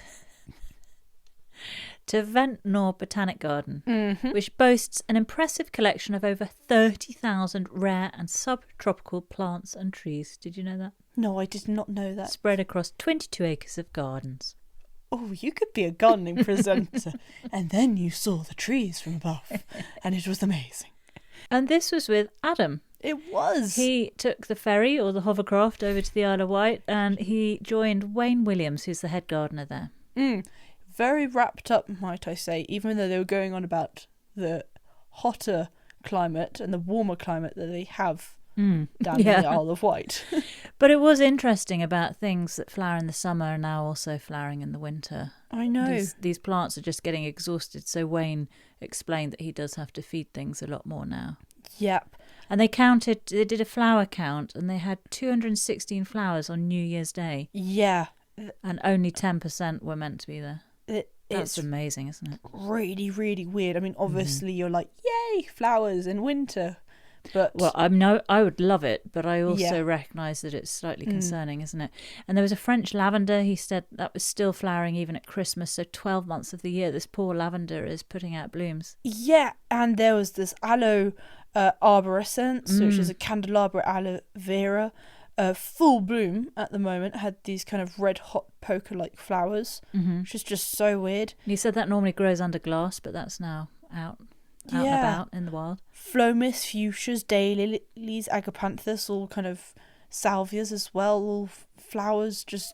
to Ventnor Botanic Garden, Mm-hmm. which boasts an impressive collection of over 30,000 rare and subtropical plants and trees. Did you know that? No, I did not know that. Spread across 22 acres of gardens. Oh, you could be a gardening presenter. And then you saw the trees from above, and it was amazing. And this was with Adam. It was. He took the ferry or the hovercraft over to the Isle of Wight, and he joined Wayne Williams, who's the head gardener there. Very wrapped up, might I say, even though they were going on about the hotter climate and the warmer climate that they have down in the Isle of Wight. But it was interesting about things that flower in the summer are now also flowering in the winter. I know. These plants are just getting exhausted, so Wayne explained that he does have to feed things a lot more now. Yep. And they did a flower count, and they had 216 flowers on New Year's Day. Yeah. And only 10% were meant to be there. That's It's amazing, isn't it? really, really weird. I mean, obviously you're like, yay, flowers in winter. But Well, I would love it, but I also recognise that it's slightly concerning, isn't it? And there was a French lavender, he said, that was still flowering even at Christmas, so 12 months of the year this poor lavender is putting out blooms. yeah, and there was this aloe arborescence, which is a candelabra aloe vera, full bloom at the moment, had these kind of red hot poker-like flowers, which is just so weird. He said that normally grows under glass, but that's now out and about in the wild. Flomis, fuchsias, daylilies, agapanthus, all kind of salvias as well, all flowers just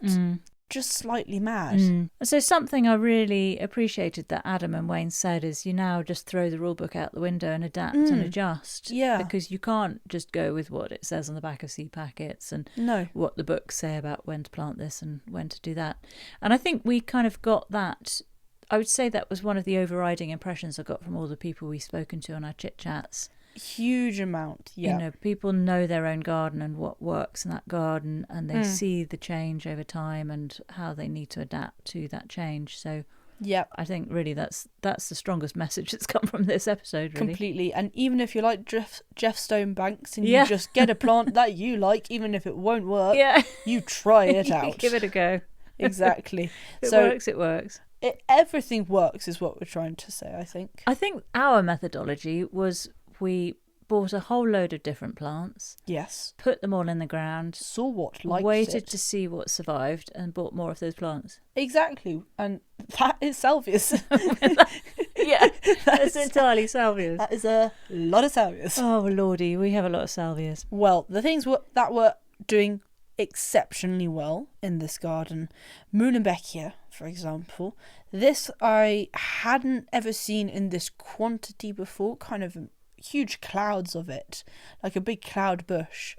slightly mad. And so something I really appreciated that Adam and Wayne said is you now just throw the rule book out the window and adapt and adjust. Yeah. Because you can't just go with what it says on the back of seed packets and No. what the books say about when to plant this and when to do that. And I think we kind of got that. I would say that was one of the overriding impressions I got from all the people we've spoken to on our chit chats. Huge amount, yeah. You know, people know their own garden and what works in that garden, and they see the change over time and how they need to adapt to that change. So Yep. I think really that's the strongest message that's come from this episode, really. Completely. And even if you like Jeff Stone Banks and you just get a plant that you like, even if it won't work, you try it out. Give it a go. Exactly. If it works. Everything works is what we're trying to say, I think. I think our methodology was we bought a whole load of different plants, Yes. put them all in the ground, Saw what liked waited it. to see what survived, and bought more of those plants. Exactly. And that is salvias. That's entirely salvias. That is a lot of salvias. Oh, lordy, we have a lot of salvias. Well, the things that were doing exceptionally well in this garden, Muhlenbeckia, for example. This I hadn't ever seen in this quantity before, kind of huge clouds of it, like a big cloud bush.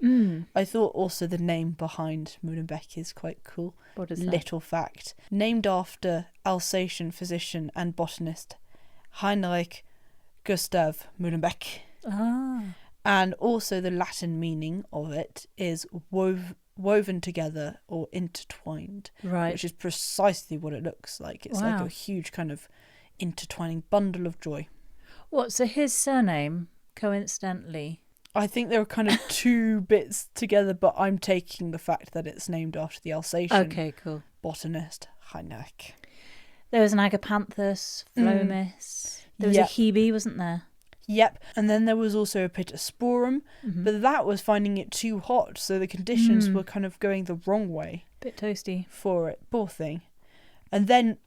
I thought also the name behind Muhlenbeckia is quite cool. What is that? Little fact. Named after Alsatian physician and botanist Heinrich Gustav Muhlenbeck. And also the Latin meaning of it is woven together or intertwined, right? Which is precisely what it looks like. It's like a huge kind of intertwining bundle of joy. What, so his surname, coincidentally? I think there are kind of two bits together, but I'm taking the fact that it's named after the Alsatian botanist Heinrich. There was an agapanthus, Flomis. There was a Hebe, wasn't there? Yep, and then there was also a Pittosporum, but that was finding it too hot, so the conditions were kind of going the wrong way. Bit toasty. For it, poor thing. And then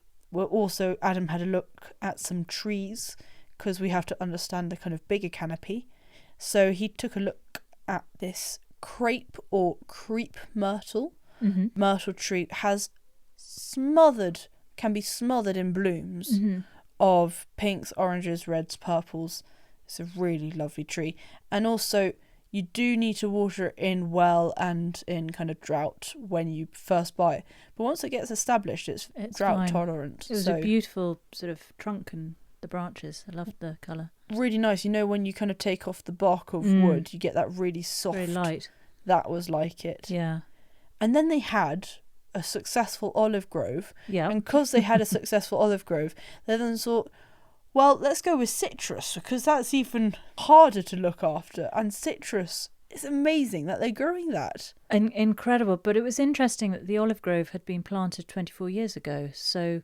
Adam had a look at some trees, because we have to understand the kind of bigger canopy. So he took a look at this crepe or creep myrtle. Myrtle tree can be smothered in blooms of pinks, oranges, reds, purples. It's a really lovely tree. And also, you do need to water it in well and in kind of drought when you first buy it. But once it gets established, it's drought fine. tolerant. It was a beautiful sort of trunk and the branches. I loved the colour. Really nice. You know, when you kind of take off the bark of wood, you get that really soft. Very light. That was like it. Yeah. And then they had a successful olive grove. Yeah. And because they had a successful olive grove, they then thought, well, let's go with citrus, because that's even harder to look after. And citrus It's amazing that they're growing that. Incredible. But it was interesting that the olive grove had been planted 24 years ago. So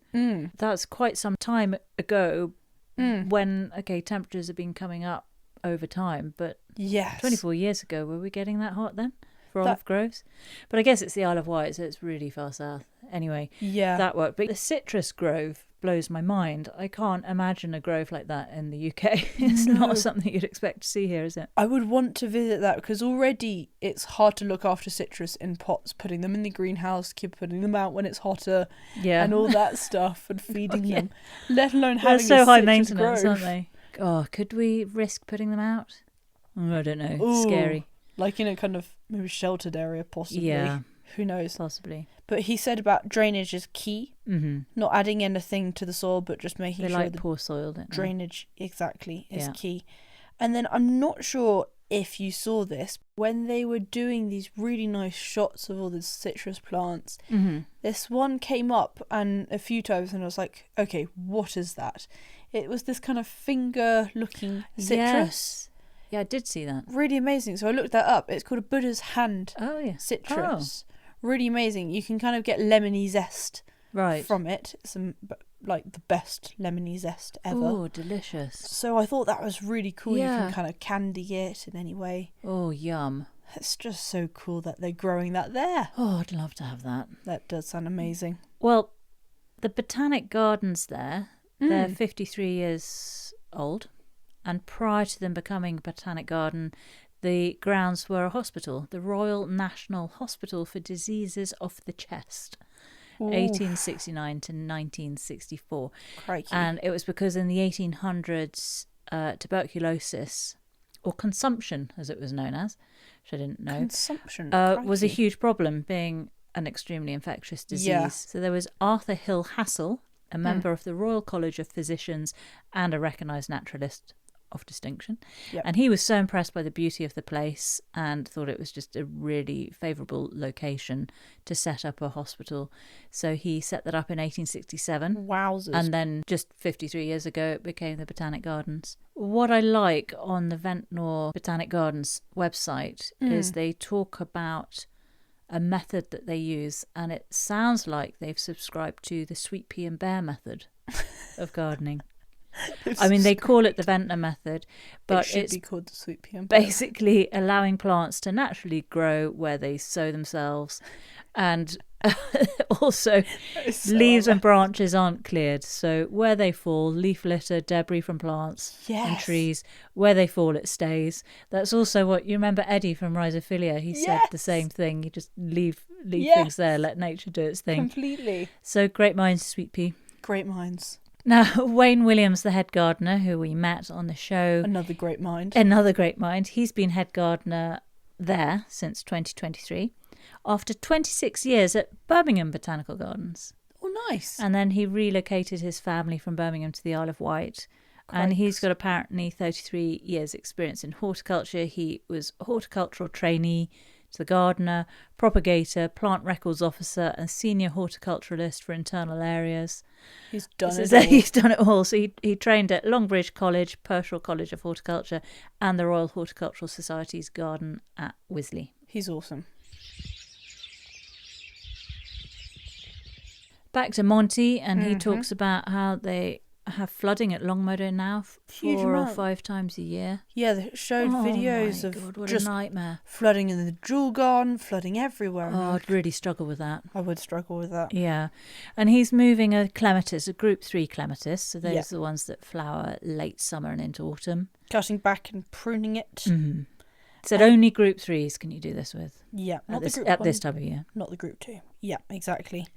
that's quite some time ago when, temperatures have been coming up over time. But 24 years ago, were we getting that hot then for olive groves? But I guess it's the Isle of Wight, so it's really far south. Anyway, that worked. But the citrus grove blows my mind. I can't imagine a grove like that in the UK. It's not something you'd expect to see here, is it? I would want to visit that because already it's hard to look after citrus in pots, putting them in the greenhouse, keep putting them out when it's hotter, and all that stuff, and feeding them. Let alone having so a high citrus maintenance, grove. aren't they? Oh, could we risk putting them out? Oh, I don't know. Ooh, scary. Like in a kind of maybe sheltered area, possibly. Yeah. Who knows? Possibly. But he said about drainage is key. Mm-hmm. Not adding anything to the soil, but just making sure like the poor soil, don't they? drainage is key. And then I'm not sure if you saw this when they were doing these really nice shots of all the citrus plants. This one came up and a few times, and I was like, okay, what is that? It was this kind of finger-looking citrus. Yes. Yeah, I did see that. Really amazing. So I looked that up. It's called a Buddha's hand citrus. Really amazing. You can kind of get lemony zest from it. It's like the best lemony zest ever. Oh, delicious. So I thought that was really cool. Yeah. You can kind of candy it in any way. Oh, yum. It's just so cool that they're growing that there. Oh, I'd love to have that. That does sound amazing. Well, the Botanic Gardens there, they're 53 years old. And prior to them becoming a botanic garden, the grounds were a hospital, the Royal National Hospital for Diseases of the Chest, 1869 to 1964. Crikey. And it was because in the 1800s, tuberculosis, or consumption as it was known as, which I didn't know, Consumption was a huge problem, being an extremely infectious disease. Yeah. So there was Arthur Hill Hassel, a member of the Royal College of Physicians and a recognised naturalist of distinction. Yep. And he was so impressed by the beauty of the place and thought it was just a really favourable location to set up a hospital. So he set that up in 1867. Wowzers. And then just 53 years ago, it became the Botanic Gardens. What I like on the Ventnor Botanic Gardens website is they talk about a method that they use, and it sounds like they've subscribed to the sweet pea and bear method of gardening. I mean, they call it the Ventnor method, but it's be called the sweet pea. Basically allowing plants to naturally grow where they sow themselves, and also leaves and branches aren't cleared. So where they fall, leaf litter, debris from plants and trees, where they fall, it stays. That's also what you remember Eddie from Rhizophilia. He said the same thing. You just leave things there, let nature do its thing. Completely. So great minds, sweet pea. Great minds. Now, Wayne Williams, the head gardener, who we met on the show. Another great mind. He's been head gardener there since 2023, after 26 years at Birmingham Botanical Gardens. Oh, nice. And then he relocated his family from Birmingham to the Isle of Wight. And he's got apparently 33 years experience in horticulture. He was a horticultural trainee to the gardener, propagator, plant records officer and senior horticulturalist for internal areas. He's done it all. He's done it all. So he trained at Longbridge College, Pershore College of Horticulture and the Royal Horticultural Society's garden at Wisley. He's awesome. Back to Monty, and he talks about how they have flooding at Longmeadow now 4 or 5 times a year. Yeah, they showed videos of what just a nightmare. Flooding in the Jewel Garden, flooding everywhere. Oh, I'd really struggle with that. I would struggle with that. Yeah. And he's moving a clematis, a group 3 clematis. So those are the ones that flower late summer and into autumn. Cutting back and pruning it. Mm-hmm. Said only group 3s can you do this with. Yeah. At this time of year. Not the group 2. Yeah, exactly.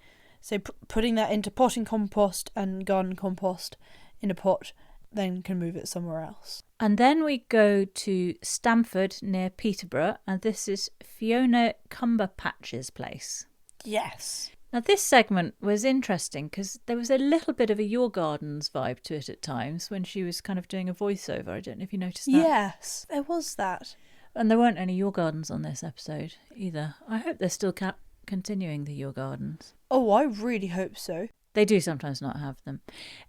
So putting that into potting compost and garden compost in a pot, then can move it somewhere else. And then we go to Stamford near Peterborough, and this is Fiona Cumberbatch's place. Yes. Now this segment was interesting because there was a little bit of a Your Gardens vibe to it at times when she was kind of doing a voiceover. I don't know if you noticed that. Yes, there was that. And there weren't any Your Gardens on this episode either. I hope they're still continuing the Your Gardens. Oh, I really hope so. They do sometimes not have them.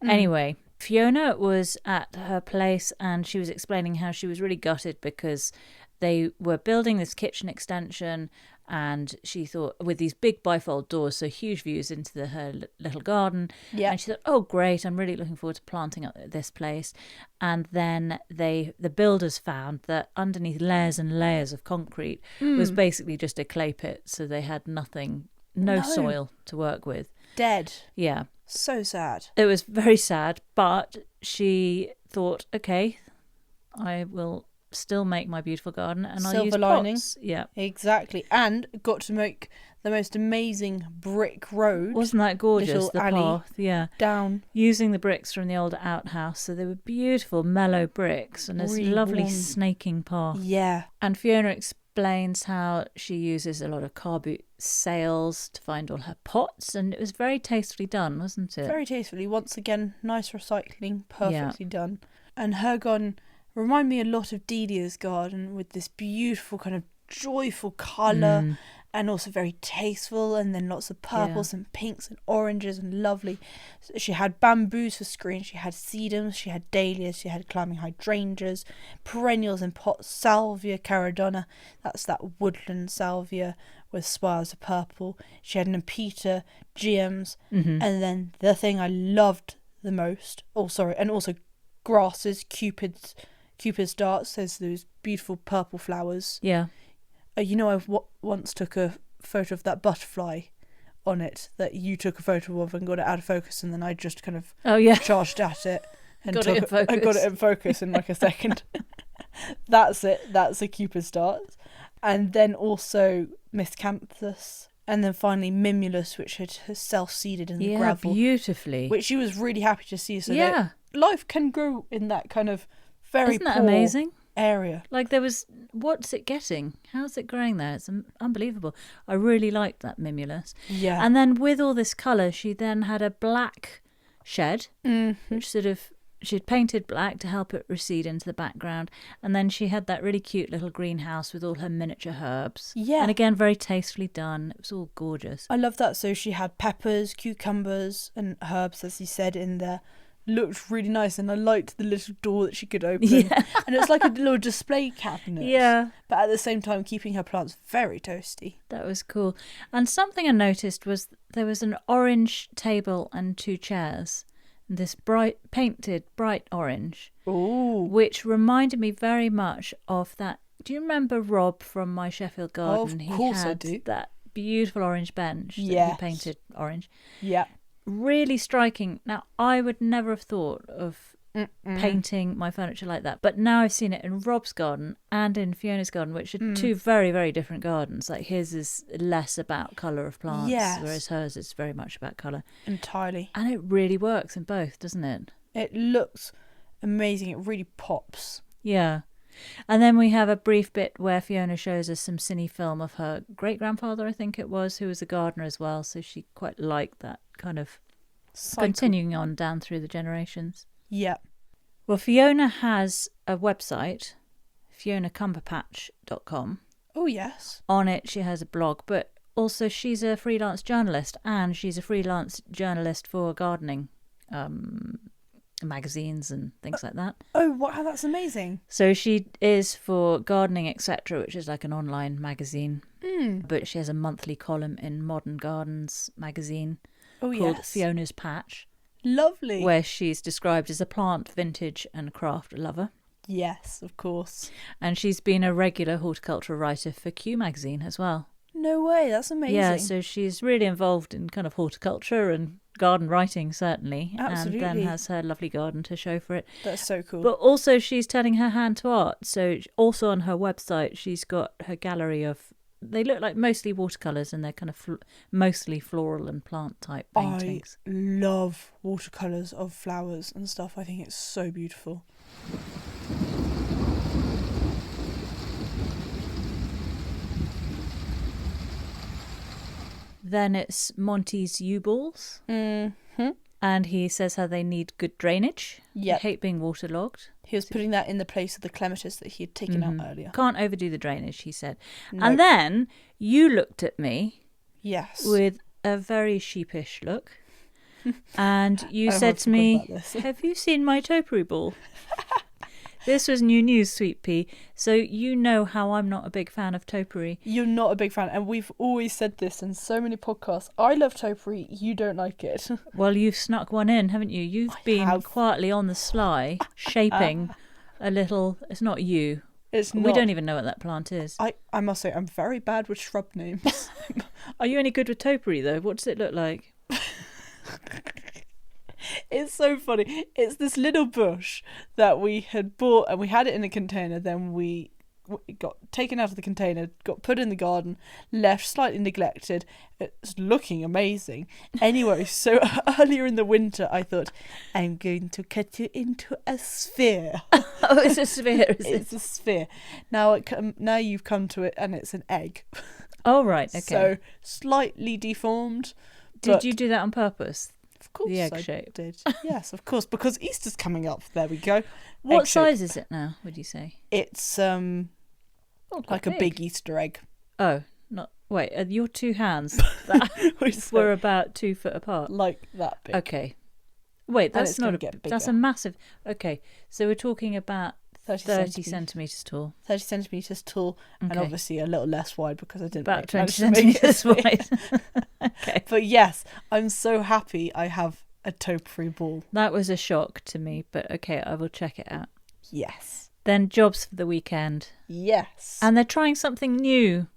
Anyway, Fiona was at her place and she was explaining how she was really gutted because they were building this kitchen extension, and she thought, with these big bifold doors, so huge views into her little garden. Yeah. And she thought, oh, great, I'm really looking forward to planting up this place. And then the builders found that underneath layers and layers of concrete was basically just a clay pit. So they had nothing, no soil to work with. Dead. Yeah. So sad. It was very sad, but she thought, okay, I will still make my beautiful garden, and I'll use pots. Yeah, exactly. And got to make the most amazing brick road. Wasn't that gorgeous? The alley path, yeah, down, using the bricks from the old outhouse. So they were beautiful, mellow bricks, and this really lovely warm, snaking path. Yeah. And Fiona explains how she uses a lot of carboot sails to find all her pots, and it was very tastefully done, wasn't it? Very tastefully. Once again, nice recycling, perfectly done. And her garden remind me a lot of Delia's garden, with this beautiful kind of joyful colour and also very tasteful, and then lots of purples and pinks and oranges and lovely. So she had bamboos for screens, she had sedums, she had dahlias, she had climbing hydrangeas, perennials in pots, salvia caradonna, that's that woodland salvia with spires of purple. She had nepeta, geums, and then the thing I loved the most, and also grasses, Cupid's darts. There's those beautiful purple flowers. Yeah. I once took a photo of that butterfly on it that you took a photo of and got it out of focus, and then I just kind of charged at it and got it in focus in like a second. That's it. That's a Cupid's dart. And then also miscanthus. And then finally Mimulus, which had self-seeded in the gravel. Beautifully. Which she was really happy to see. So that life can grow in that kind of very Isn't that poor amazing? Area. Like what's it getting? How's it growing there? It's unbelievable. I really liked that Mimulus. Yeah. And then with all this colour, she then had a black shed, which she'd painted black to help it recede into the background. And then she had that really cute little greenhouse with all her miniature herbs. Yeah. And again, very tastefully done. It was all gorgeous. I love that. So she had peppers, cucumbers and herbs, as you said, in there. Looked really nice, and I liked the little door that she could open. Yeah. And it's like a little display cabinet. Yeah. But at the same time, keeping her plants very toasty. That was cool. And something I noticed was there was an orange table and 2 chairs. This painted bright orange. Ooh. Which reminded me very much of that. Do you remember Rob from My Sheffield Garden? Of course he had I do. That beautiful orange bench that he painted orange. Yeah. Really striking. Now, I would never have thought of painting my furniture like that, but now I've seen it in Rob's garden and in Fiona's garden, which are 2 very, very different gardens. Like his is less about colour of plants, whereas hers is very much about colour. Entirely. And it really works in both, doesn't it? It looks amazing. It really pops. Yeah. And then we have a brief bit where Fiona shows us some cine film of her great-grandfather, I think it was, who was a gardener as well. So she quite liked that kind of continuing on down through the generations. Yeah. Well, Fiona has a website, FionaCumberbatch.com. Oh, yes. On it, she has a blog, but also she's a freelance journalist, and she's a freelance journalist for gardening magazines and things like that. Oh, wow, that's amazing. So she is for Gardening Etc., which is like an online magazine. But she has a monthly column in Modern Gardens magazine called Fiona's Patch. Lovely. Where she's described as a plant, vintage and craft lover. Yes, of course. And she's been a regular horticultural writer for Q magazine as well. No way, that's amazing. Yeah, so she's really involved in kind of horticulture and garden writing, certainly. Absolutely. And then has her lovely garden to show for it. That's so cool. But also she's turning her hand to art. So also on her website, she's got her gallery of, they look like mostly watercolours, and they're kind of mostly floral and plant type paintings. I love watercolours of flowers and stuff. I think it's so beautiful. Then it's Monty's U-balls. And he says how they need good drainage. Yeah. They hate being waterlogged. He was putting that in the place of the clematis that he had taken out earlier. Can't overdo the drainage, he said. Nope. And then you looked at me Yes. with a very sheepish look. And you said to me, have you seen my topiary ball? This was new news, Sweet Pea. So you know how I'm not a big fan of topiary. You're not a big fan, and we've always said this in so many podcasts. I love topiary, you don't like it. Well, you've snuck one in, haven't you? You've been quietly on the sly, shaping a little... It's not you. It's not. We don't even know what that plant is. I must say, I'm very bad with shrub names. Are you any good with topiary, though? What does it look like? It's so funny. It's this little bush that we had bought, and we had it in a container. Then we got taken out of the container, got put in the garden, left slightly neglected. It's looking amazing. Anyway, so earlier in the winter, I thought, I'm going to cut it into a sphere. Oh, it's a sphere, is it? It's a sphere. Now you've come to it, and it's an egg. Oh, right, okay. So slightly deformed. Did you do that on purpose? Of course, the egg I shape. did. Yes, of course, because Easter's coming up. There we go. What Egg size shape. is it now? Would you say? It's like a big Easter egg. Oh, not wait. Your two hands that were about 2 foot apart. Like that big. Okay. Wait, that's not that's a massive. Okay, so we're talking about 30 centimeters tall. 30 centimeters tall, okay. And obviously a little less wide because I didn't about 20 centimeters wide. Okay. But yes, I'm so happy I have a topiary ball. That was a shock to me, but okay, I will check it out. Yes. Then jobs for the weekend. Yes. And they're trying something new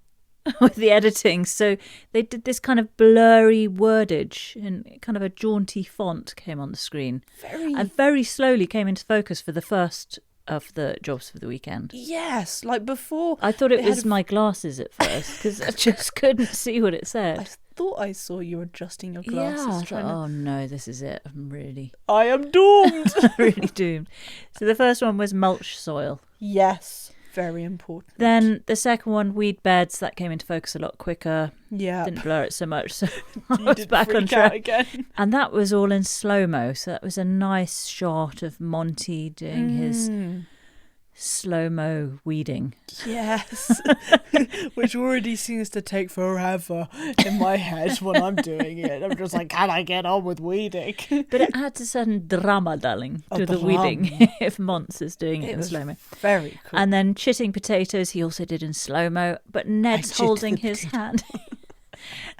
with the editing. So they did this kind of blurry wordage and kind of a jaunty font came on the screen. And very slowly came into focus for the first of the jobs for the weekend. Yes, like before. I thought it was my glasses at first because I just couldn't see what it said. I thought I saw you adjusting your glasses. Yeah, oh no, this is it. I am doomed. Really doomed. So the first one was mulch soil. Yes, very important. Then the second one, weed beds, that came into focus a lot quicker. Yeah. Didn't blur it so much, so I was back on track again. And that was all in slow-mo, so that was a nice shot of Monty doing his slow-mo weeding. Yes. Which already seems to take forever in my head when I'm doing it. I'm just like, can I get on with weeding? But it adds a certain drama, darling, to the weeding if Mons is doing it in slow-mo. Very cool. And then chitting potatoes he also did in slow-mo, but Ned's holding his hand.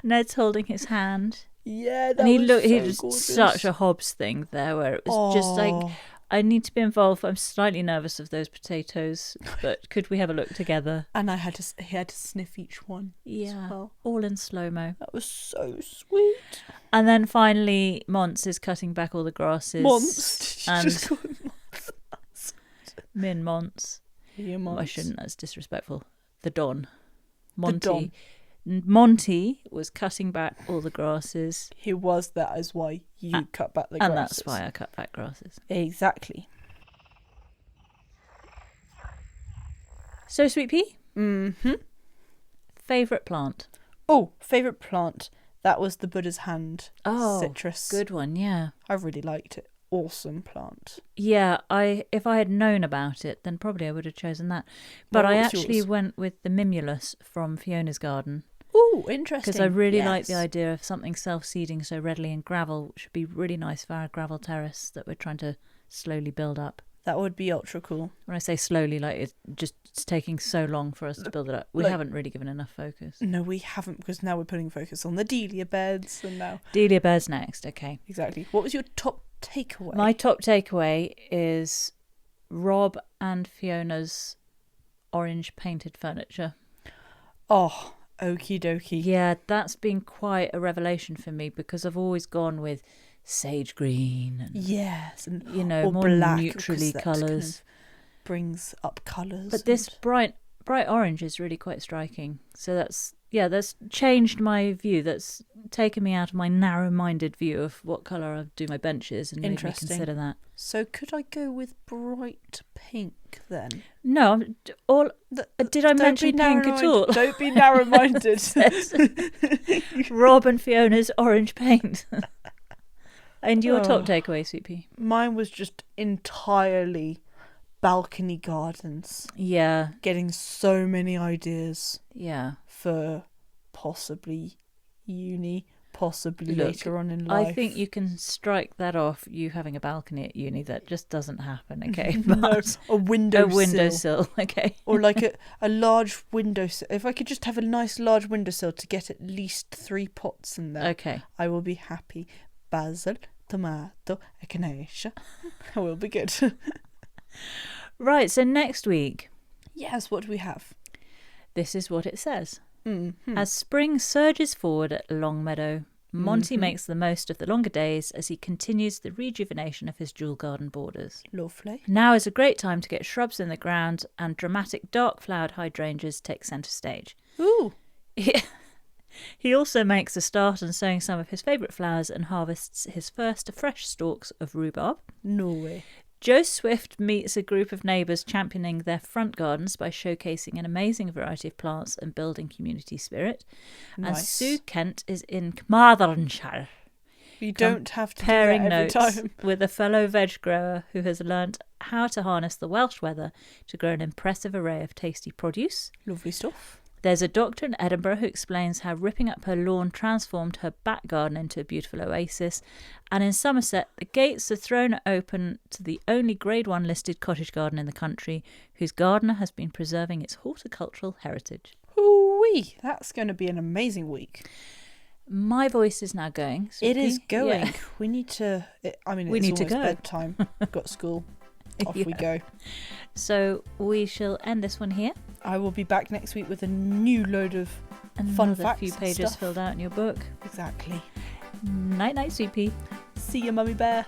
Ned's holding his hand. Yeah, that and he was was such a Hobbs thing there where it was just like, I need to be involved. I'm slightly nervous of those potatoes, but could we have a look together? And he had to sniff each one. Yeah, as well. All in slow-mo. That was so sweet. And then finally, Mons is cutting back all the grasses. Mons? And just call him Mons? Min Mons. Yeah, Mons. I shouldn't. That's disrespectful. The Don. Monty. The Don. Monty was cutting back all the grasses. He was. That is why you cut back the grasses. And that's why I cut back grasses. Exactly. So, Sweet Pea? Mm-hmm. Favourite plant? Oh, favourite plant. That was the Buddha's hand. Oh, citrus. Good one, yeah. I really liked it. Awesome plant. Yeah, if I had known about it, then probably I would have chosen that. But I actually went with the mimulus from Fiona's garden. Oh, interesting. Because I really like the idea of something self-seeding so readily in gravel, which would be really nice for our gravel terrace that we're trying to slowly build up. That would be ultra cool. When I say slowly, like it's taking so long for us to build it up. We haven't really given enough focus. No, we haven't, because now we're putting focus on the dahlia beds and now... Dahlia beds next, okay. Exactly. What was your top takeaway? My top takeaway is Rob and Fiona's orange painted furniture. Oh, okie dokie. Yeah, that's been quite a revelation for me because I've always gone with sage green and yes, and more black, neutrally colours. Kind of brings up colours. But this bright orange is really quite striking. So that's changed my view. That's taken me out of my narrow-minded view of what colour I do my benches and made me consider that. So could I go with bright pink then? No, did I mention pink at all? Don't be narrow-minded. Rob and Fiona's orange paint. And your top takeaway, Sweet Pea? Mine was just entirely balcony gardens. Yeah. Getting so many ideas. Yeah. For possibly uni possibly Look, later on in life. I think you can strike that off, you having a balcony at uni. That just doesn't happen, okay? No, But a windowsill. a windowsill, okay? Or like a large windowsill. If I could just have a nice large windowsill to get at least 3 pots in there, Okay. I will be happy. Basil, tomato, echinacea. I will be good. Right, so next week, Yes, what do we have? this is what it says. Mm-hmm. As spring surges forward at Longmeadow, Monty makes the most of the longer days as he continues the rejuvenation of his dual garden borders. Lovely. Now is a great time to get shrubs in the ground, and dramatic dark-flowered hydrangeas take centre stage. Ooh. He also makes a start on sowing some of his favourite flowers and harvests his first fresh stalks of rhubarb. No way. Joe Swift meets a group of neighbours championing their front gardens by showcasing an amazing variety of plants and building community spirit. And Nice. Sue Kent is in Carmarthenshire, You don't have to do pairing that every notes time. with a fellow veg grower who has learnt how to harness the Welsh weather to grow an impressive array of tasty produce. Lovely stuff. There's a doctor in Edinburgh who explains how ripping up her lawn transformed her back garden into a beautiful oasis. And in Somerset, the gates are thrown open to the only Grade 1 listed cottage garden in the country, whose gardener has been preserving its horticultural heritage. Hoo-wee. That's going to be an amazing week. My voice is now going. It is Sophie. going. Yeah. We need to... We it's need to almost go. bedtime. Got school. Off we Yeah. go. So we shall end this one here. I will be back next week with a new load of Another fun facts few and pages stuff. filled out in your book. Exactly. Night, night, sweet pea. See you, Mummy Bear.